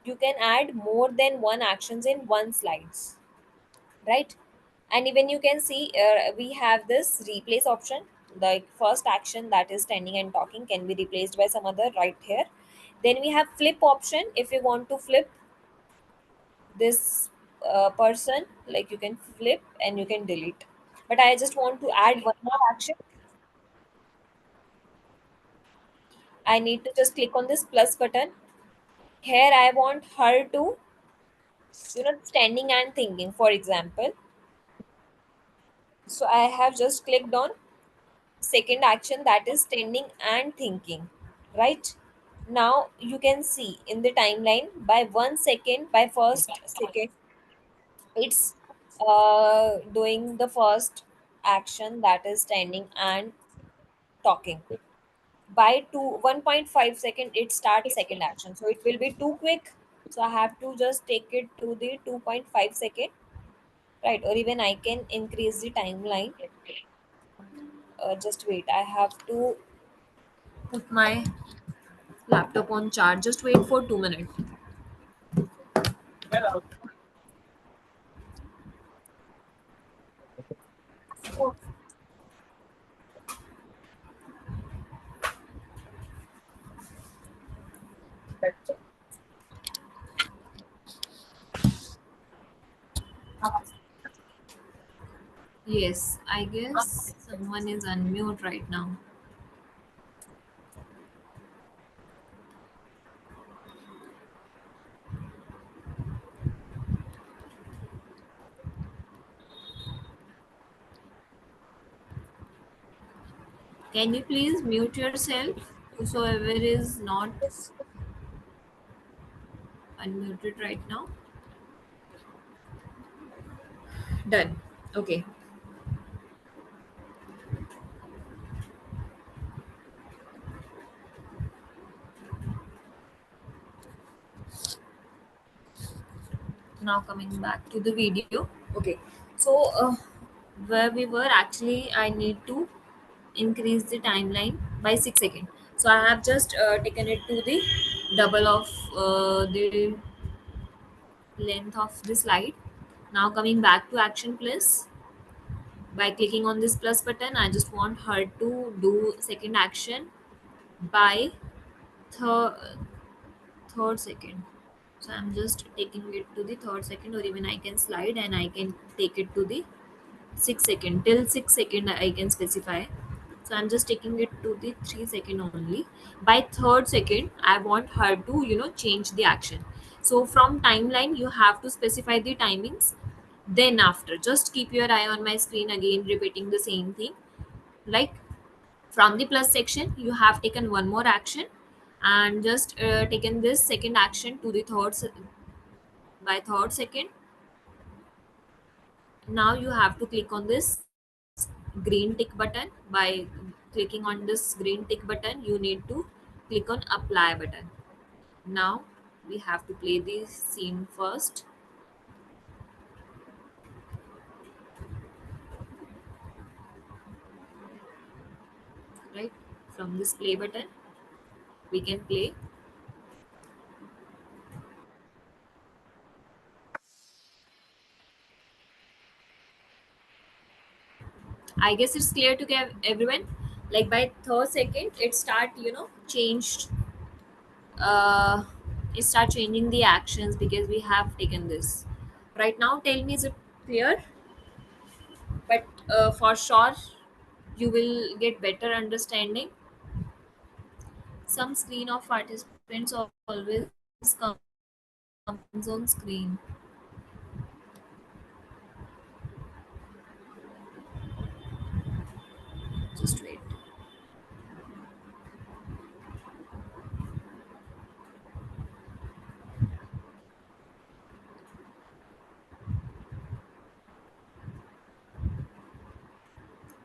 you can add more than one actions in one slides, right? And even you can see we have this replace option. The first action, that is standing and talking, can be replaced by some other right here. Then we have flip option. If you want to flip this person, like you can flip and you can delete. But I just want to add one more action. I need to just click on this plus button. Here I want her to, standing and thinking, for example. So I have just clicked on second action, that is standing and thinking, right? Now you can see in the timeline by 1 second, by first second, it's doing the first action, that is standing and talking. By 1.5 second it starts second action, so it will be too quick. So I have to just take it to the 2.5 second, right? Or even I can increase the timeline. Just wait, I have to put my laptop on charge. Just wait for 2 minutes. Yes, I guess someone is unmute right now. Can you please mute yourself? Whosoever is not unmuted right now. Done. Okay. Now coming back to the video. Okay. So where we were actually, I need to increase the timeline by 6 seconds. So I have just taken it to the double of the length of the slide. Now coming back to Action Plus, by clicking on this plus button, I just want her to do second action by third third second. So I'm just taking it to the third second, or even I can slide and I can take it to the 6 second. Till 6 second I can specify. So I'm just taking it to the 3 second only. By third second I want her to change the action. So from timeline you have to specify the timings. Then after, just keep your eye on my screen again, repeating the same thing. Like, from the plus section you have taken one more action, and just taken this second action to the by third second. Now you have to click on this green tick button. By clicking on this green tick button, you need to click on apply button. Now we have to play the scene first, right? From this play button we can play. I guess it's clear to everyone. Like by third second it start changed, uh it start changing the actions because we have taken this. Right now tell me, is it clear? But for sure you will get better understanding. Some screen of participants always comes on screen. Just wait.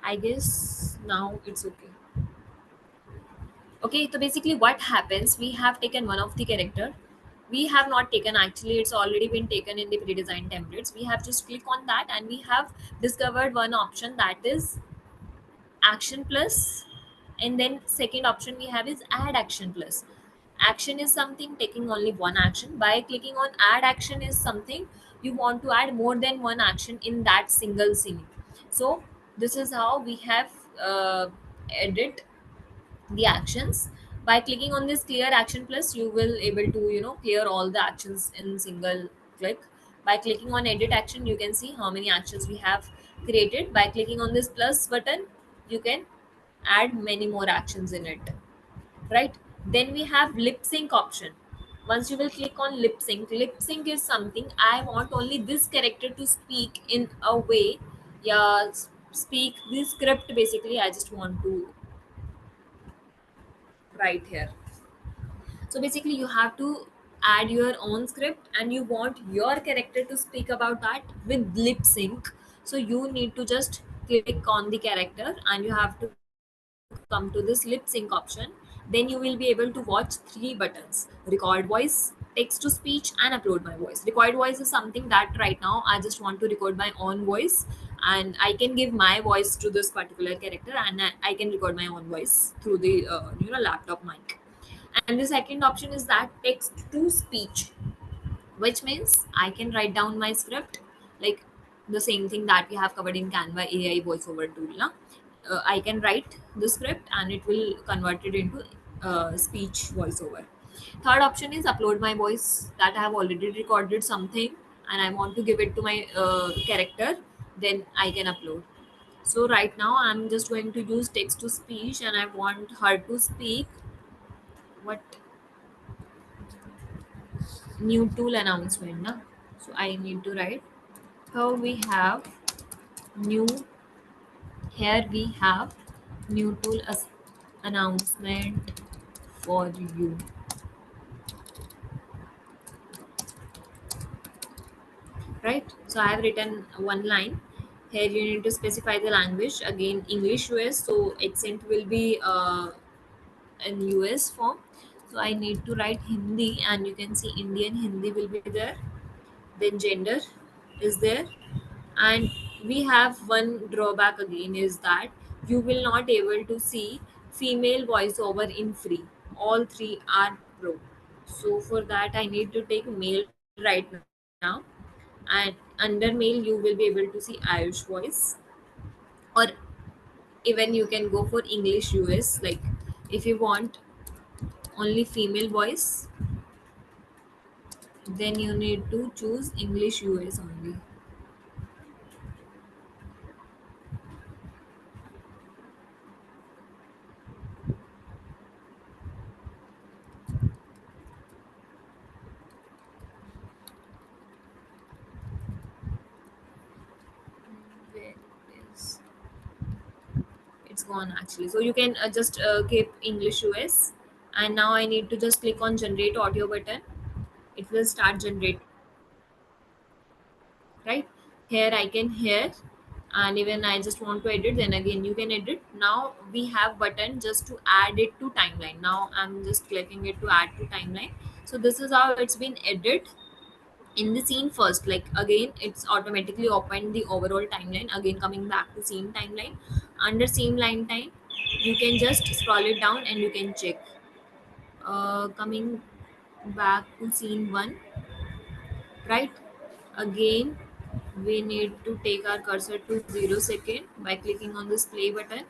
I guess now it's okay. Okay, so basically what happens, we have taken one of the character. We have not taken, actually it's already been taken in the pre-designed templates. We have just click on that and we have discovered one option, that is action plus. And then second option we have is add action plus. Action is something taking only one action. By clicking on add action is something you want to add more than one action in that single scene. So this is how we have edit the actions. By clicking on this clear action plus, you will able to clear all the actions in single click. By clicking on edit action, you can see how many actions we have created. By clicking on this plus button, you can add many more actions in it, right? Then we have lip sync option. Once you will click on lip sync, lip sync is something I want only this character to speak in a way. Yeah, speak this script. Basically I just want to write here. So basically you have to add your own script and you want your character to speak about that with lip sync. So you need to just click on the character and you have to come to this lip sync option. Then you will be able to watch three buttons: record voice, text to speech, and upload my voice. Record voice is something that right now I just want to record my own voice, and I can give my voice to this particular character, and I can record my own voice through the laptop mic. And the second option is that text to speech, which means I can write down my script, like the same thing that we have covered in Canva AI voiceover tool. Na? I can write the script and it will convert it into speech voiceover. Third option is upload my voice, that I have already recorded something and I want to give it to my character. then I can upload. So right now I'm just going to use text to speech and I want her to speak what new tool announcement na. So I need to write how we have new, here we have new tool as announcement for you, right? So I have written one line. Here you need to specify the language, again English US, so accent will be in US form. So I need to write Hindi and you can see Indian Hindi will be there. Then gender is there, and we have one drawback again is that you will not able to see female voiceover in free. All three are pro. So for that I need to take male right now, and under male you will be able to see Ayush voice, or even you can go for English US. Like if you want only female voice, then you need to choose English US only. Where is, it's gone actually. So you can just keep English US, and now I need to just click on generate audio button. It will start generating, right? Here I can hear, and even I just want to edit, then again you can edit. Now we have button just to add it to timeline. Now I'm just clicking it to add to timeline. So this is how it's been edited in the scene first. Like again it's automatically opened the overall timeline. Again coming back to scene timeline, under scene line time you can just scroll it down and you can check. Coming back to scene 1, right? Again we need to take our cursor to 0 second by clicking on this play button.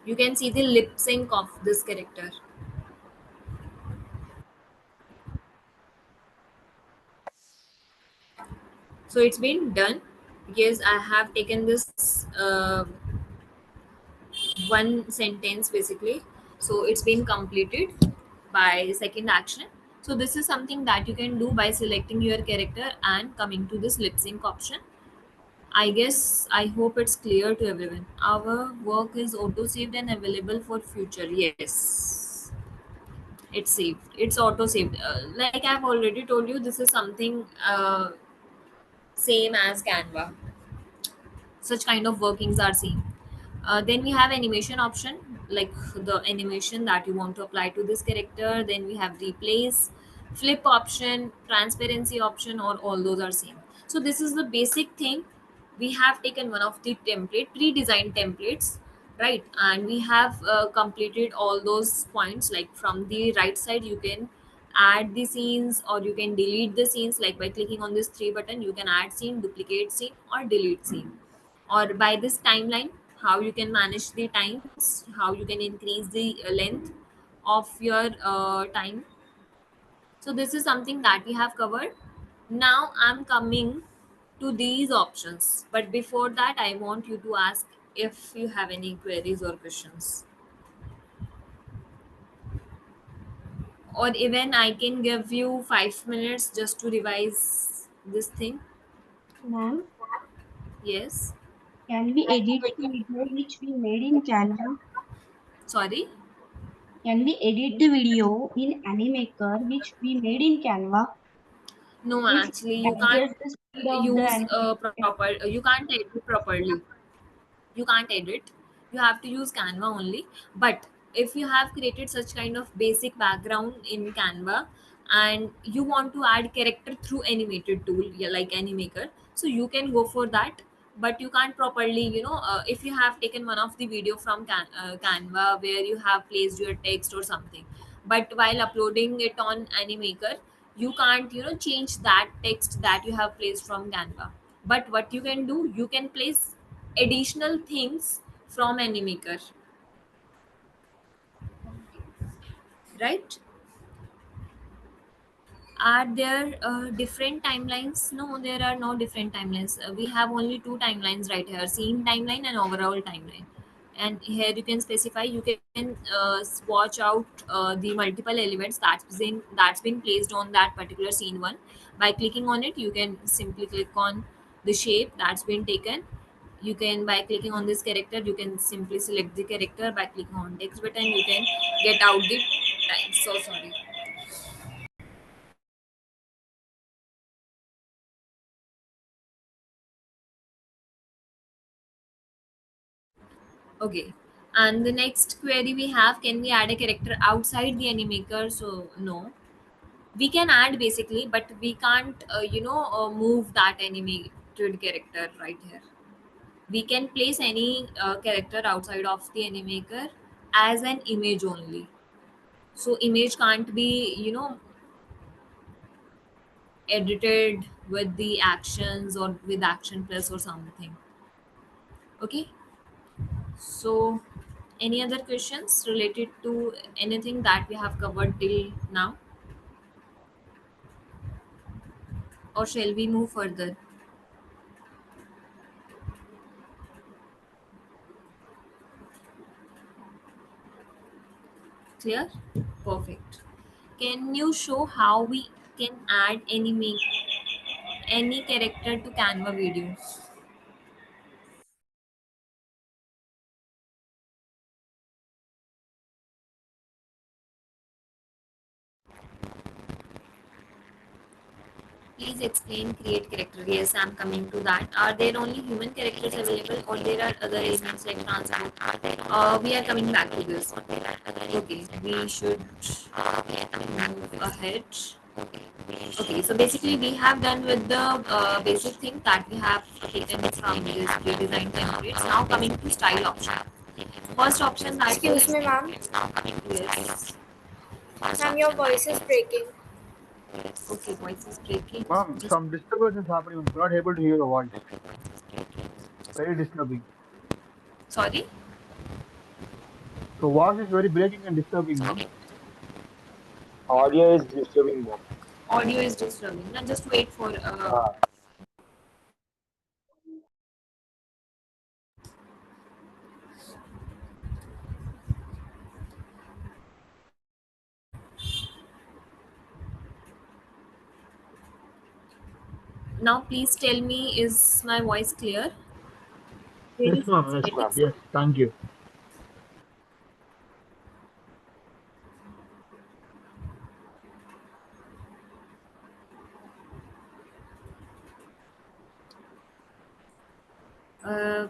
You can see the lip sync of this character. So it's been done because I have taken this one sentence basically. So it's been completed by second action. So this is something that you can do by selecting your character and coming to this lip sync option. I guess I hope it's clear to everyone. Our work is auto saved and available for future. Yes, it's saved. It's auto saved. Like I've already told you, this is something same as Canva. Such kind of workings are seen. Then we have animation option, like the animation that you want to apply to this character. Then we have replace, flip option, transparency option, or all those are same. So this is the basic thing. We have taken one of the template, pre-designed templates, right? And we have completed all those points. Like from the right side you can add the scenes or you can delete the scenes. Like by clicking on this three button you can add scene, duplicate scene, or delete scene. Or by this timeline, how you can manage the times, how you can increase the length of your time. So this is something that we have covered. Now I'm coming to these options, but before that I want you to ask if you have any queries or questions, or even I can give you 5 minutes just to revise this thing. Ma'am, Yes. can we edit the video which we made in Canva? Sorry. Can we edit the video in Animaker which we made in Canva? No, Means actually you can't adjust the speed of the use animation. proper, you can't edit properly. You can't edit, you have to use Canva only. But if you have created such kind of basic background in Canva and you want to add character through animated tool, yeah, like Animaker, so you can go for that. But you can't properly, if you have taken one of the video from Canva where you have placed your text or something, but while uploading it on Animaker you can't change that text that you have placed from Canva. But what you can do, you can place additional things from Animaker, right? Are there different timelines? No, there are no different timelines. We have only two timelines right here: scene timeline and overall timeline. And here you can specify. You can watch out the multiple elements that's been placed on that particular scene one. By clicking on it, you can simply click on the shape that's been taken. You can, by clicking on this character, you can simply select the character. By clicking on text button, you can get out the time. So sorry. Okay. And the next query we have, can we add a character outside the animaker? So no, we can add basically, but we can't, move that animated character right here. We can place any character outside of the animaker as an image only. So image can't be, edited with the actions or with action plus or something. Okay. So any other questions related to anything that we have covered till now, or shall we move further? Clear? Perfect. Can you show how we can add any character to Canva video? Please explain create character. Yes, I'm coming to that. Are there only human characters available, or there are other elements like transport? We are coming back to this. Okay, we should move ahead. Okay, so basically we have done with the basic thing that we have taken from this pre-designed templates. Now coming to style option. First option that Excuse me, ma'am. yes. Ma'am, your voice is breaking. Okay, voice is breaking. Ma'am, Just some disturbance is happening. I'm not able to hear your voice. Very disturbing. sorry. So voice is very breaking and disturbing, ma'am. Audio is disturbing more. Audio is disturbing. Now just wait for Ah, now. Please tell me, is my voice clear? Yes, Very ma'am. Yes, static. yes. Thank you.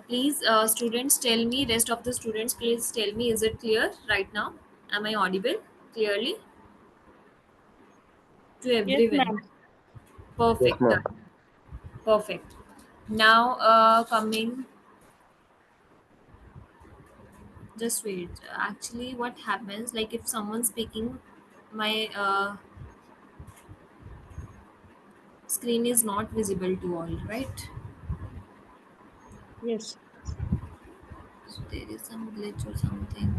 Please, students, tell me. Rest of the students, please tell me. Is it clear right now? Am I audible clearly to Yes, everyone? ma'am. yes, Perfect. ma'am. Done. Perfect. Now, coming. Just wait. Actually, what happens? Like if someone's speaking, my screen is not visible to all, right? Yes. So there is some glitch or something.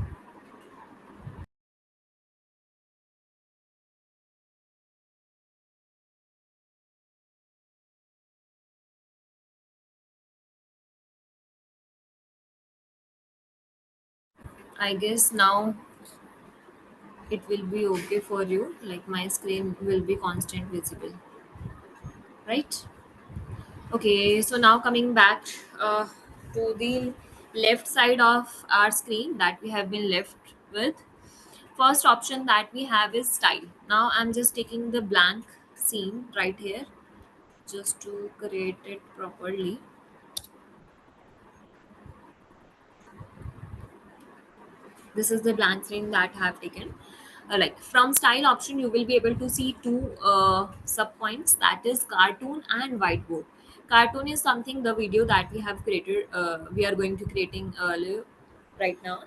I guess now it will be okay for you. Like my screen will be constant visible, right? Okay, so now coming back to the left side of our screen that we have been left with. First option that we have is style. Now I'm just taking the blank scene right here just to create it properly. This is the blank screen that I have taken. Like from style option, you will be able to see two sub points, that is cartoon and whiteboard. Cartoon is something, the video that we have created, we are going to creating right now,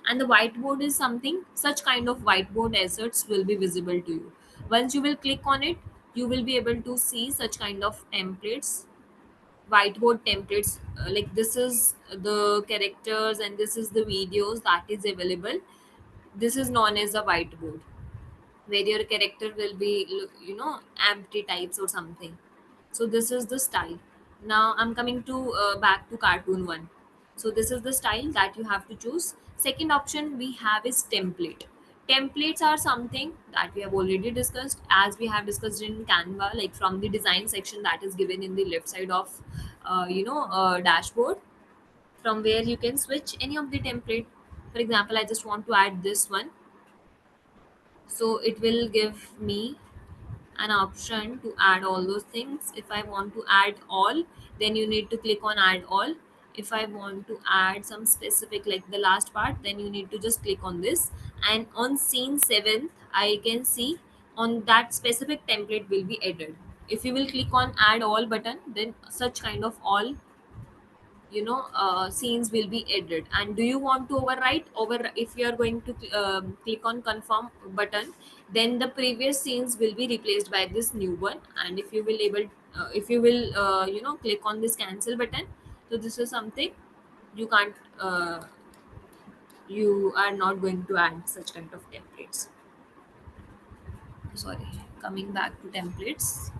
and the whiteboard is something, such kind of whiteboard assets will be visible to you. Once you will click on it, you will be able to see such kind of templates, whiteboard templates. Like this is the characters and this is the videos that is available. This is known as a whiteboard. where your character will be, empty types or something. So this is the style. Now I'm coming to back to cartoon one. So this is the style that you have to choose. Second option we have is template. Templates are something that we have already discussed, as we have discussed in Canva, like from the design section that is given in the left side of dashboard, from where you can switch any of the template. For example, I just want to add this one, so it will give me an option to add all those things. If I want to add all, then you need to click on add all. If I want to add some specific, like the last part, then you need to just click on this. And on scene 7 I can see on that specific template will be added. If you will click on add all button, then such kind of all scenes will be added. And do you want to overwrite over, if you are going to click on confirm button, then the previous scenes will be replaced by this new one. And if you will click on this cancel button, so this is something you can't you are not going to add such kind of templates. Sorry, coming back to templates,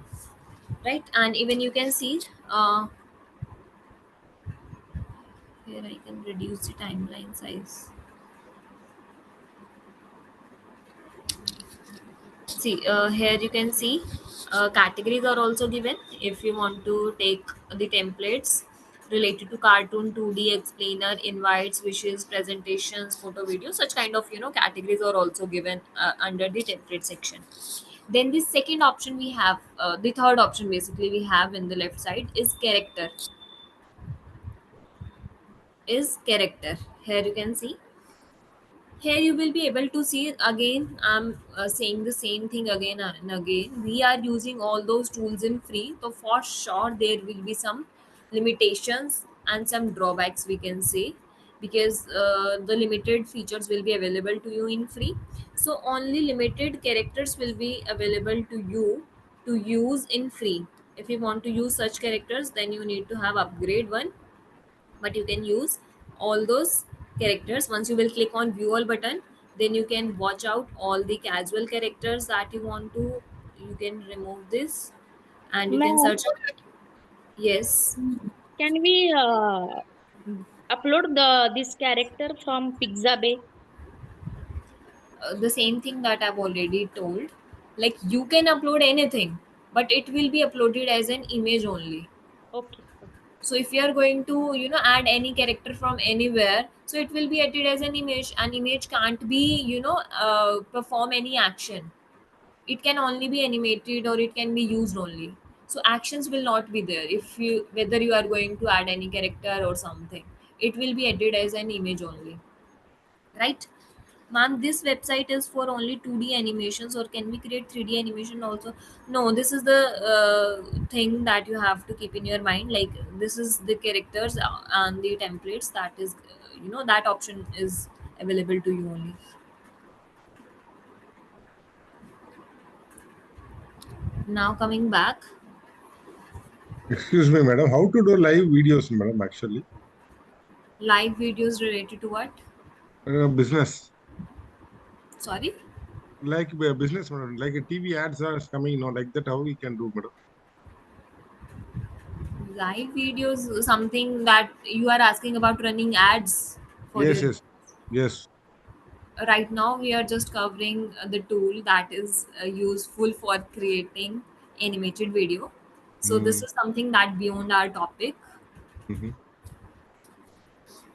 right? And even you can see here I can reduce the timeline size. See, here you can see categories are also given. If you want to take the templates related to cartoon, 2D, explainer, invites, wishes, presentations, photo, video, such kind of categories are also given under the template section. Then the second option we have, the third option basically we have in the left side is character. Here you can see, here you will be able to see again. I'm saying the same thing again and again. We are using all those tools in free, so for sure there will be some limitations and some drawbacks, we can say, because the limited features will be available to you in free. So only limited characters will be available to you to use in free. If you want to use such characters, then you need to have upgrade one, but you can use all those characters. Once you will click on view all button, then you can watch out all the casual characters that you want to. You can remove this and you can Ma'am, search out. Yes. can we upload this character from Pixabay? The same thing that I've already told, like you can upload anything, but it will be uploaded as an image only. Okay. So if you are going to add any character from anywhere, so it will be added as an image. An image can't be perform any action. It can only be animated or it can be used only. So actions will not be there. If you, whether you are going to add any character or something, it will be added as an image only, right? Ma'am, this website is for only 2D animations, or can we create 3D animation also? No, this is the thing that you have to keep in your mind. Like, this is the characters and the templates that is, that option is available to you only. Now coming back, Excuse me, madam. How to do live videos, madam? Actually, live videos related to what? business, Sorry? like business, madam. Like a TV ads are coming, like that. How we can do, madam? Live videos, something that you are asking about running ads for Yes, your. yes, yes. Right now we are just covering the tool that is useful for creating animated video. So this Mm-hmm. is something that beyond our topic.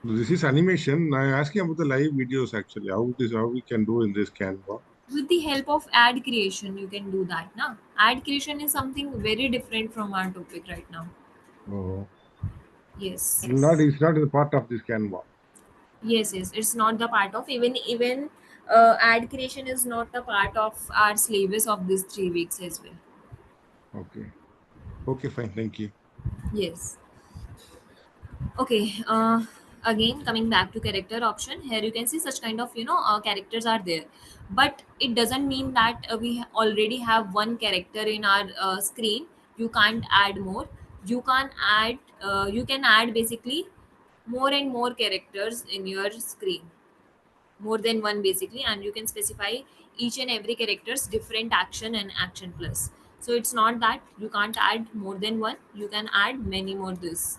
This is animation. I'm asking about the live videos actually. How we can do in this Canva? With the help of ad creation you can do that now. Ad creation is something very different from our topic right now. Oh, Yes. not it's not a part of this Canva. Yes, it's not the part of, even ad creation is not a part of our syllabus of these 3 weeks as well. Okay. Okay, fine. Thank you. Yes. Okay, again coming back to character option, here you can see such kind of characters are there, but it doesn't mean that we already have one character in our screen. You can't add more. You can add basically more and more characters in your screen. more than one basically, and you can specify each and every character's different action and action plus. So it's not that you can't add more than one, you can add many more this.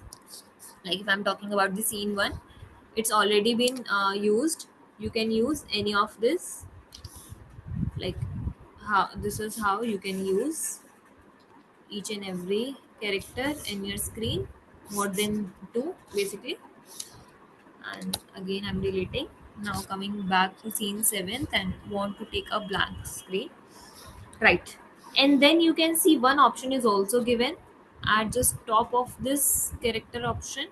Like if I'm talking about the scene one, it's already been used, you can use any of this. Like how this is how you can use each and every character in your screen, more than two basically. And again I'm deleting. Now coming back to scene 7th and want to take a blank screen, right? And then you can see one option is also given at just top of this character option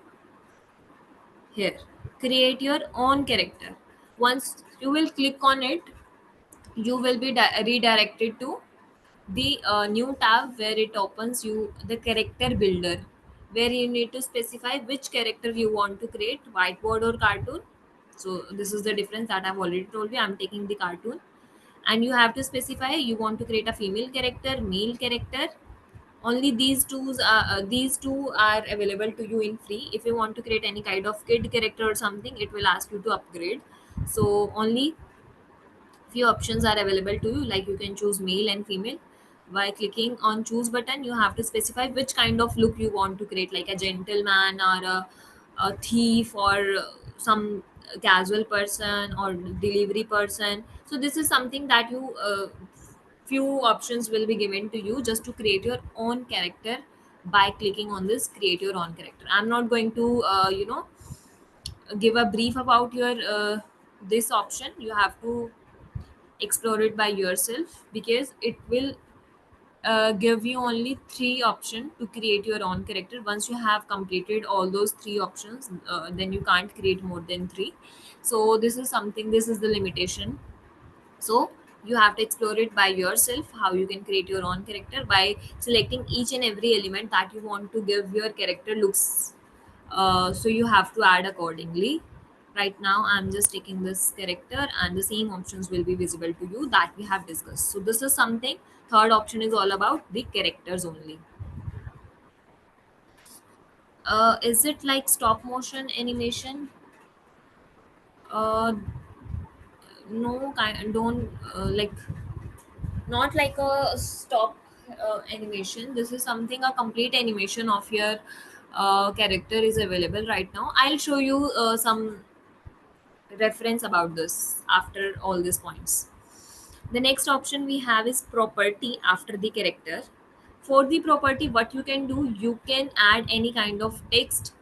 here, create your own character. Once you will click on it, you will be redirected to the new tab where it opens you the character builder, where you need to specify which character you want to create, whiteboard or cartoon. So this is the difference that I've already told you. I'm taking the cartoon, and you have to specify you want to create a female character, male character. Only these two are available to you in free. If you want to create any kind of kid character or something, it will ask you to upgrade. So only few options are available to you, like you can choose male and female. By clicking on choose button, you have to specify which kind of look you want to create, like a gentleman or a thief or some casual person or delivery person. So this is something that you few options will be given to you just to create your own character by clicking on this create your own character. I'm not going to give a brief about your this option. You have to explore it by yourself, because it will give you only three options to create your own character. Once you have completed all those three options, then you can't create more than three. So this is something, this is the limitation. So you have to explore it by yourself, how you can create your own character by selecting each and every element that you want to give your character looks. So you have to add accordingly. Right now I'm just taking this character, and the same options will be visible to you that we have discussed. So this is something. Third option is all about the characters only. Is it like stop motion animation? uh no, kind don't like, not like a stop animation. This is something, a complete animation of your character is available right now. I'll show you some reference about this after all these points. The next option we have is property after the character. For the property, what you can do, you can add any kind of text,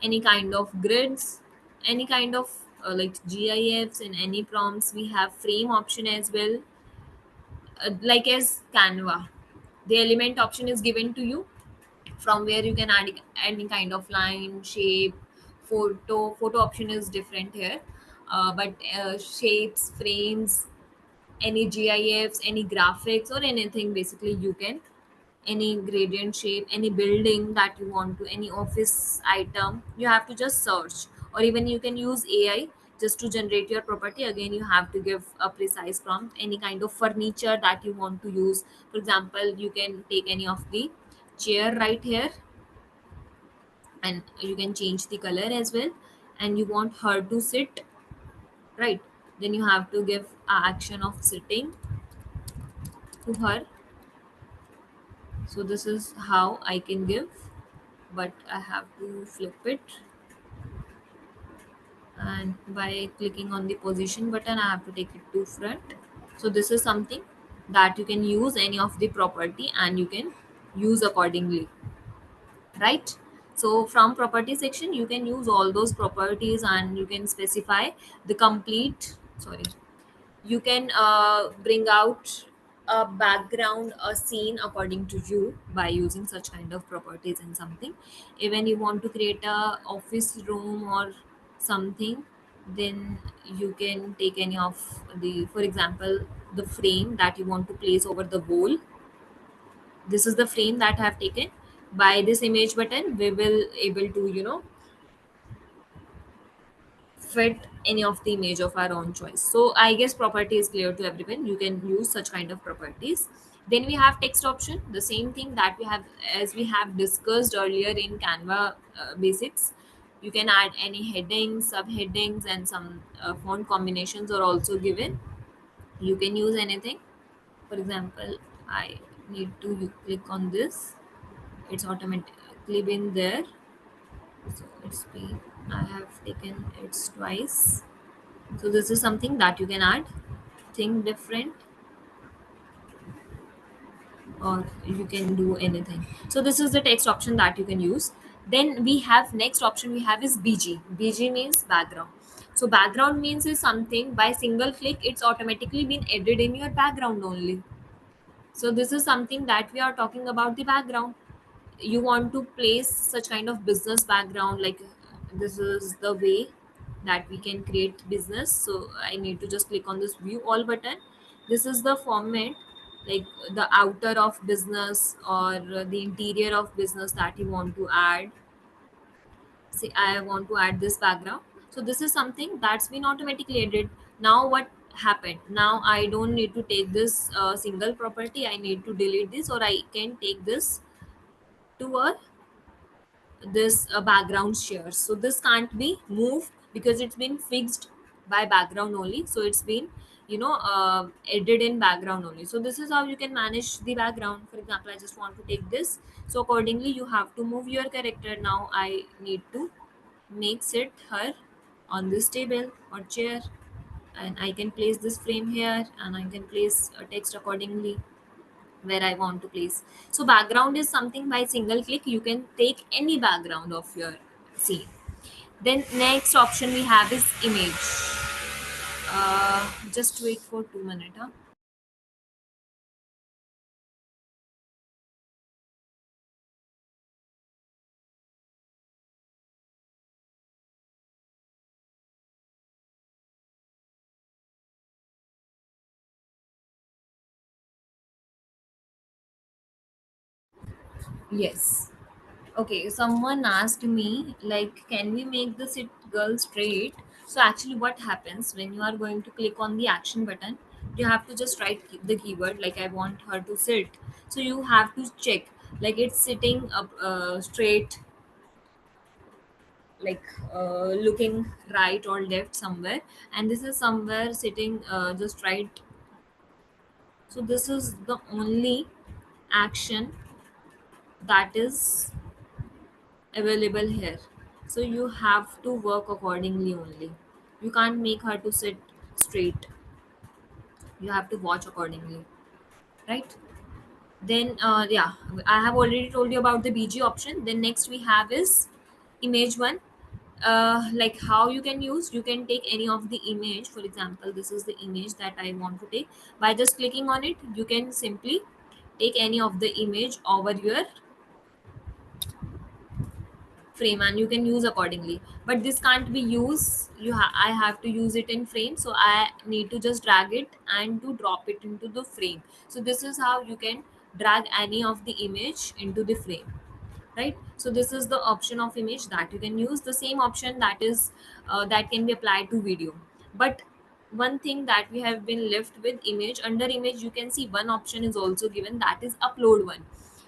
any kind of grids, any kind of like gifs and any prompts. We have frame option as well, like as Canva. The element option is given to you, from where you can add any kind of line, shape, photo. Photo option is different here, but shapes, frames, any GIFs, any graphics, or anything basically you can, any gradient shape, any building that you want to, any office item, you have to just search. Or even you can use AI just to generate your property. Again, you have to give a precise prompt. Any kind of furniture that you want to use, for example, you can take any of the chair right here, and you can change the color as well. And you want her to sit, right? Then you have to give a action of sitting to her. So this is how I can give, but I have to flip it, and by clicking on the position button I have to take it to front. So this is something that you can use any of the property and you can use accordingly, right? So from property section you can use all those properties, and you can specify the complete, sorry, you can bring out a background, a scene according to you by using such kind of properties and something. Even you want to create a office room or something, then you can take any of the, for example, the frame that you want to place over the wall. This is the frame that I have taken. By this image button we will able to fit any of the image of our own choice. So I guess property is clear to everyone. You can use such kind of properties. Then we have text option, the same thing that we have as we have discussed earlier in Canva basics. You can add any headings, subheadings, and some font combinations are also given. You can use anything. For example, I need to you click on this, it's automatically been there. So it's been, I have taken it's twice. So this is something that you can add, think different, or you can do anything. So this is the text option that you can use. Then we have next option we have is BG means background. So background means is something by single click it's automatically been added in your background only. So this is something that we are talking about the background. You want to place such kind of business background, like this is the way that we can create business. So I need to just click on this view all button. This is the format, like the outer of business or the interior of business that you want to add. Say I want to add this background, so this is something that's been automatically added. Now what happened, now I don't need to take this single property, I need to delete this, or I can take this to a this background share. So this can't be moved because it's been fixed by background only. So it's been, edited in background only. So this is how you can manage the background. For example, I just want to take this, so accordingly you have to move your character. Now I need to make sit her on this table or chair, and I can place this frame here, and I can place a text accordingly where I want to place. So background is something by single click you can take any background of your scene. Then next option we have is image. Just wait for 2 minutes. Huh? Yes. Okay, someone asked me, like, can we make the sit girl straight? So actually what happens when you are going to click on the action button, you have to just write the keyword, like I want her to sit. So you have to check, like it's sitting up straight, like looking right or left somewhere, and this is somewhere sitting just right. So this is the only action that is available here. So you have to work accordingly only. You can't make her to sit straight. You have to watch accordingly, right? Then yeah, I have already told you about the BG option. Then next we have is image one. Like how you can use, you can take any of the image. For example, this is the image that I want to take. By just clicking on it, you can simply take any of the image over your frame and you can use accordingly. But this can't be used, I have to use it in frame, so I need to just drag it and to drop it into the frame. So this is how you can drag any of the image into the frame, right? So this is the option of image that you can use. The same option that is that can be applied to video. But one thing that we have been left with image, under image you can see one option is also given, that is upload one.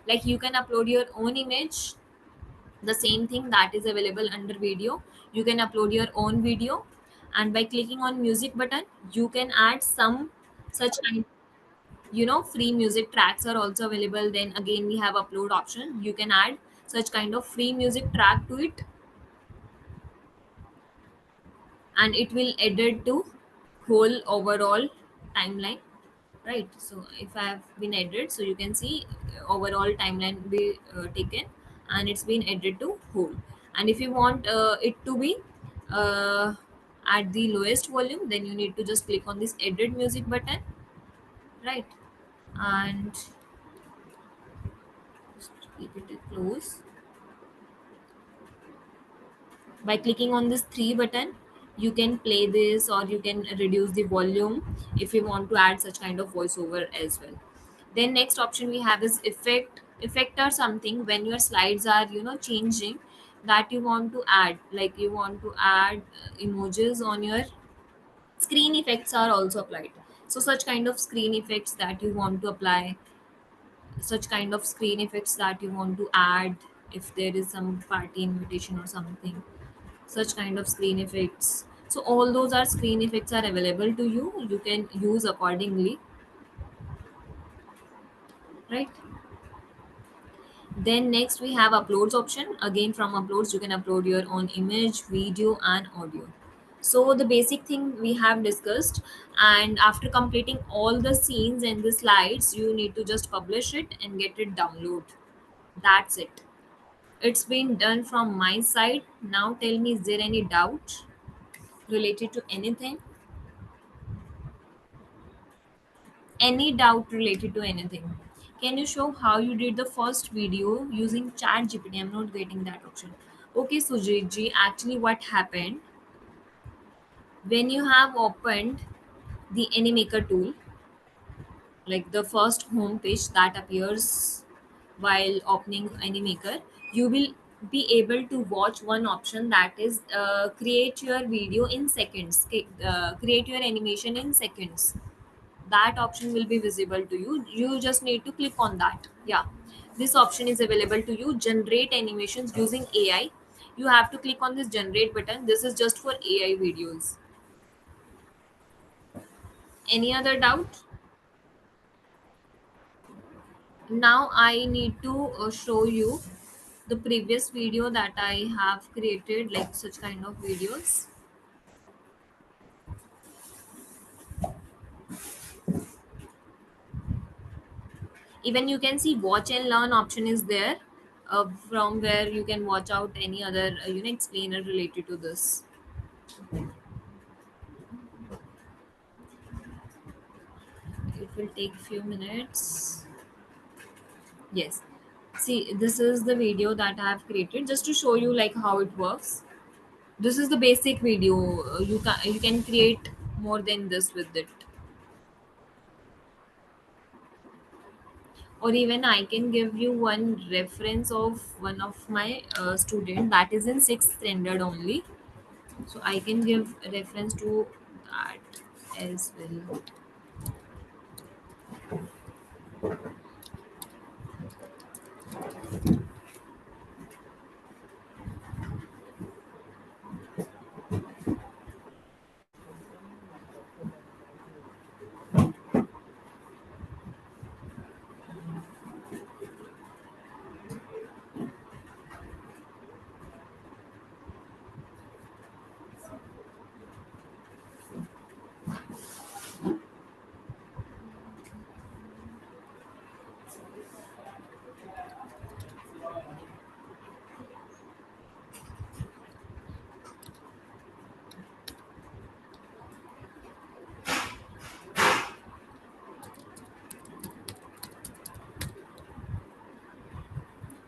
Like you can upload your own image, the same thing that is available under video. You can upload your own video, and by clicking on music button you can add some such kind, free music tracks are also available. Then again we have upload option, you can add such kind of free music track to it, and it will edit to whole overall timeline, right? So if I have been edited, so you can see overall timeline be taken, and it's been edited to whole. And if you want it to be uh, at the lowest volume, then you need to just click on this edit music button, right? And just keep it close. By clicking on this three button, you can play this or you can reduce the volume if you want to add such kind of voiceover as well. Then next option we have is effect or something when your slides are changing, that you want to add, like you want to add emojis on your screen. Effects are also applied. So such kind of screen effects that you want to apply, such kind of screen effects that you want to add if there is some party invitation or something. such kind of screen effects. So all those are screen effects are available to you. You can use accordingly, right? Then next we have uploads option. Again, from uploads you can upload your own image, video and audio. So the basic thing we have discussed, and after completing all the scenes and the slides, you need to just publish it and get it download. That's it. It's been done from my side. Now tell me, is there any doubt related to anything? Any doubt related to anything? Can you show how you did the first video using chat GPT? I'm not getting that option. Okay, Sujit ji, actually what happened, when you have opened the Animaker tool, like the first home page that appears while opening Animaker, you will be able to watch one option that is create your video in seconds, create your animation in seconds. That option will be visible to you. You just need to click on that. Yeah, this option is available to you. Generate animations using AI. You have to click on this generate button. This is just for AI videos. Any other doubt? Now I need to show you the previous video that I have created, like such kind of videos. Even you can see watch and learn option is there, from where you can watch out any other explainer related to this. It will take few minutes. Yes, see, this is the video that I have created just to show you like how it works. This is the basic video. You can create more than this with it. Or even I can give you one reference of one of my student that is in 6th standard only, so I can give a reference to that as well.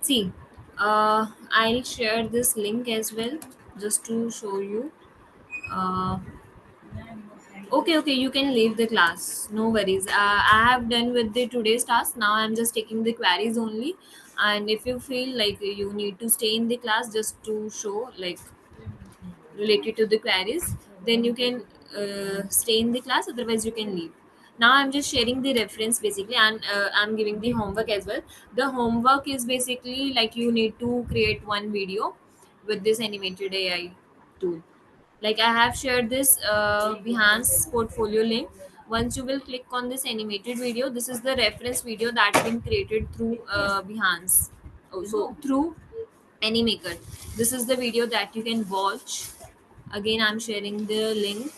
See, I'll share this link as well just to show you. uh, okay, okay, you can leave the class, no worries. I have done with the today's task. Now I'm just taking the queries only, and if you feel like you need to stay in the class just to show like related to the queries, then you can stay in the class, otherwise you can leave. Now I'm just sharing the reference basically, and I'm giving the homework as well. The homework is basically like you need to create one video with this animated AI tool. Like I have shared this Behance portfolio link. Once you will click on this animated video, this is the reference video that's been created through Behance, also through Animaker. This is the video that you can watch. Again, I'm sharing the link.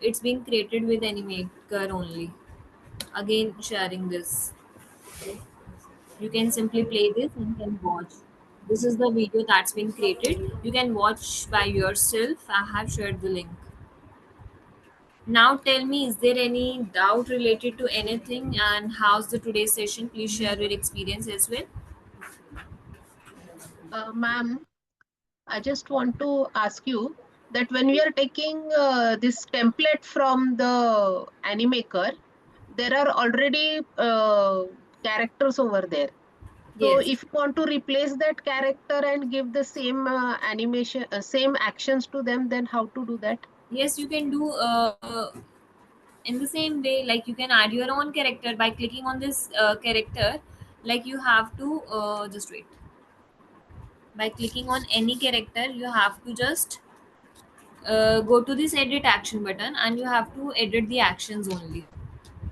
It's being created with Animaker only. Again, sharing this. You can simply play this and can watch. This is the video that's been created. You can watch by yourself. I have shared the link. Now tell me, is there any doubt related to anything, and how's the today's session? Please share your experience as well. Ma'am, I just want to ask you that when we are taking this template from the Animaker, there are already characters over there. So Yes. if you want to replace that character and give the same animation, same actions to them, then how to do that? Yes, you can do in the same way. Like you can add your own character by clicking on this character. Like you have to just wait. by clicking on any character, you have to just go to this edit action button, and you have to edit the actions only.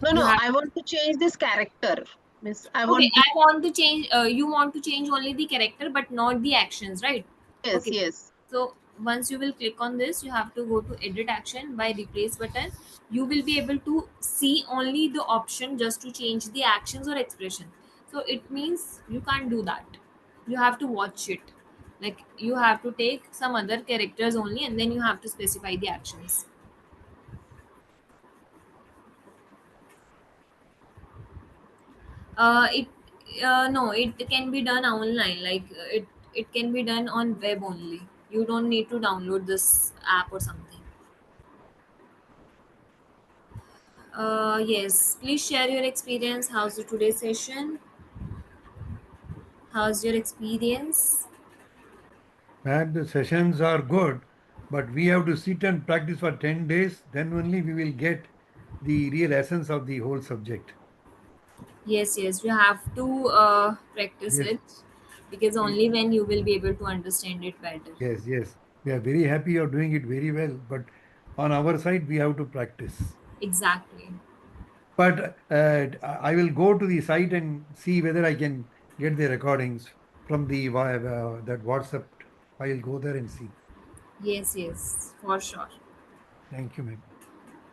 No, You no, have I want to change this character. Miss, I okay. want this. I want to change. You want to change only the character, but not the actions, right? Yes, Okay. yes. So once you will click on this, you have to go to edit action by replace button. You will be able to see only the option just to change the actions or expression. So it means you can't do that. You have to watch it. Like you have to take some other characters only, and then you have to specify the actions. It no, it can be done online. Like it can be done on web only. You don't need to download this app or something. Yes, please share your experience. How's the today's session? How's your experience? Man, the sessions are good, but we have to sit and practice for 10 days. Then only we will get the real essence of the whole subject. Yes, yes, you have to practice Yes. it, because only when you will be able to understand it better. Yes, yes. We are very happy you're doing it very well, but on our side, we have to practice. Exactly. But I will go to the site and see whether I can get the recordings from the that WhatsApp. I'll go there and see. Yes, yes, for sure. Thank you, ma'am.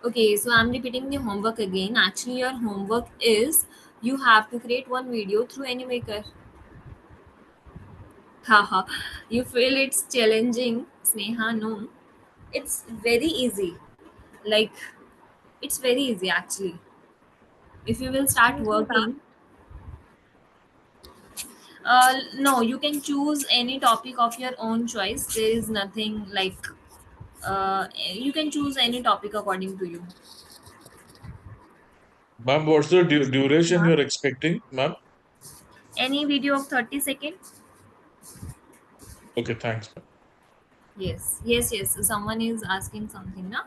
Okay, so I'm repeating the homework again. Actually, your homework is you have to create one video through Animaker. Haha, you feel it's challenging, Sneha? No, it's very easy. Like, it's very easy actually. If you will start Thank you, ma'am. working, no, you can choose any topic of your own choice. There is nothing like, you can choose any topic according to you. Ma'am, what's the Yes, duration ma'am. you're expecting, ma'am? Any video of 30 seconds? Okay, thanks, ma'am. Yes, yes, yes. Someone is asking something, na?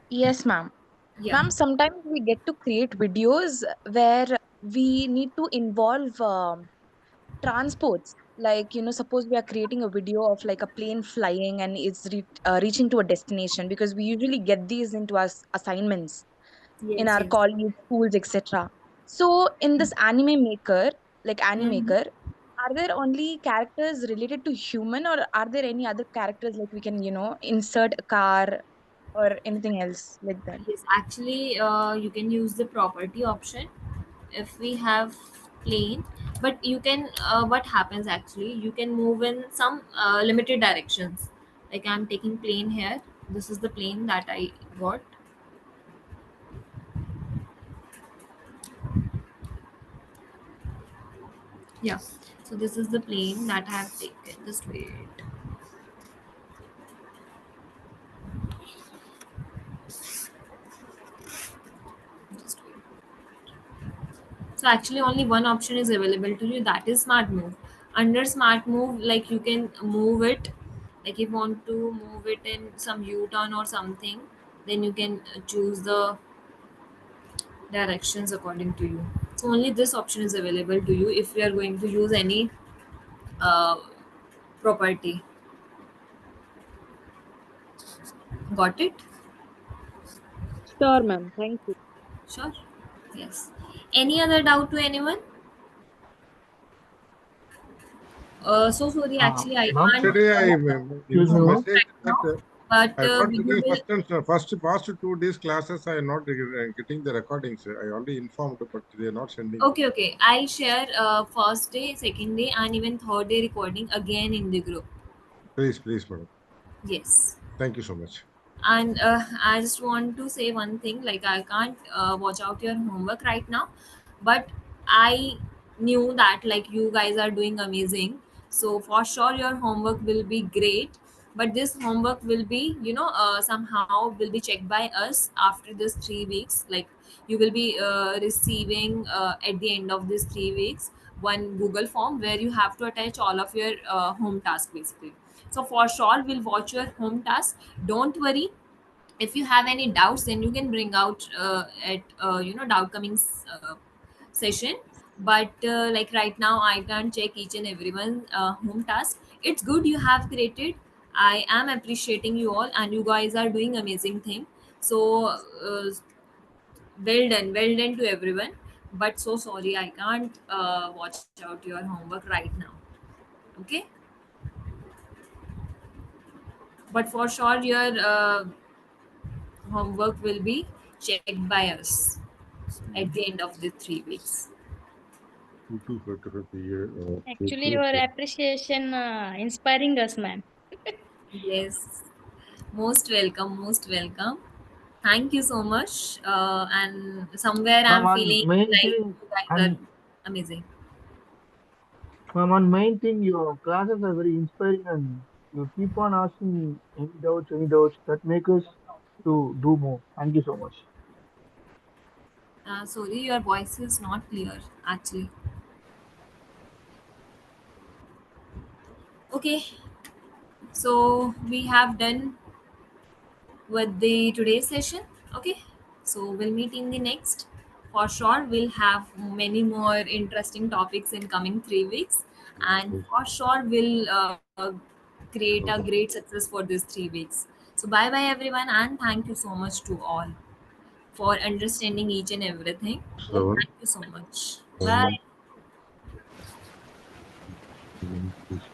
Yes, ma'am. Yeah. Ma'am, sometimes we get to create videos where we need to involve transports. Like, suppose we are creating a video of like a plane flying and it's reaching to a destination, because we usually get these into our assignments in Yes, our yes. college, schools, etc. So, in this anime maker, like Mm-hmm. Animaker, are there only characters related to human, or are there any other characters like we can, insert a car or anything else like that? Yes, actually, you can use the property option if we have plane, but you can, what happens actually, you can move in some limited directions. Like I'm taking plane here. This is the plane that I got. Yeah. So this is the plane that I have taken. Just wait. Just wait. So actually only one option is available to you, that is smart move. Under smart move, like you can move it, like if you want to move it in some u-turn or something, then you can choose the directions according to you. So only this option is available to you if you are going to use any uh, property. Got it? Sure, ma'am. Thank you. Sure. Yes. Any other doubt to anyone? So sorry, actually I Ma'am, can't Yesterday, I excuse me, ma'am. messaged right that now, but I'm not we getting will. first past 2 days classes. I am not getting the recordings. I already informed, but they are not sending. Okay, okay. I'll share first day, second day, and even third day recording again in the group. Please, please, madam. Yes. Thank you so much. And I just want to say one thing, like I can't watch out your homework right now, but I knew that like you guys are doing amazing. So for sure your homework will be great. But this homework will be, somehow will be checked by us after this 3 weeks. Like you will be receiving at the end of these 3 weeks one Google form where you have to attach all of your home task basically. So for sure we'll watch your home task. Don't worry. If you have any doubts, then you can bring out at doubt coming session. But like right now I can't check each and everyone home task. it's good you have created. I am appreciating you all, and you guys are doing amazing thing. So well done to everyone. But so sorry, I can't watch out your homework right now. Okay, but for sure your homework will be checked by us at the end of the 3 weeks. Total factor of the year. Actually, your appreciation inspiring us, ma'am. Yes, most welcome, most welcome. Thank you so much. And somewhere Ma'am, I'm one feeling main like thing, you guys are and amazing. ma'am, one main thing, your classes are very inspiring, and you keep on asking any doubts that make us to do more. Thank you so much. Sorry, your voice is not clear actually. Okay, so we have done with the today's session. Okay, so we'll meet in the next. For sure, we'll have many more interesting topics in coming 3 weeks, and for sure, we'll create a great success for these 3 weeks. So, bye bye, everyone, and thank you so much to all for understanding each and everything. Thank you so much. Bye. 7.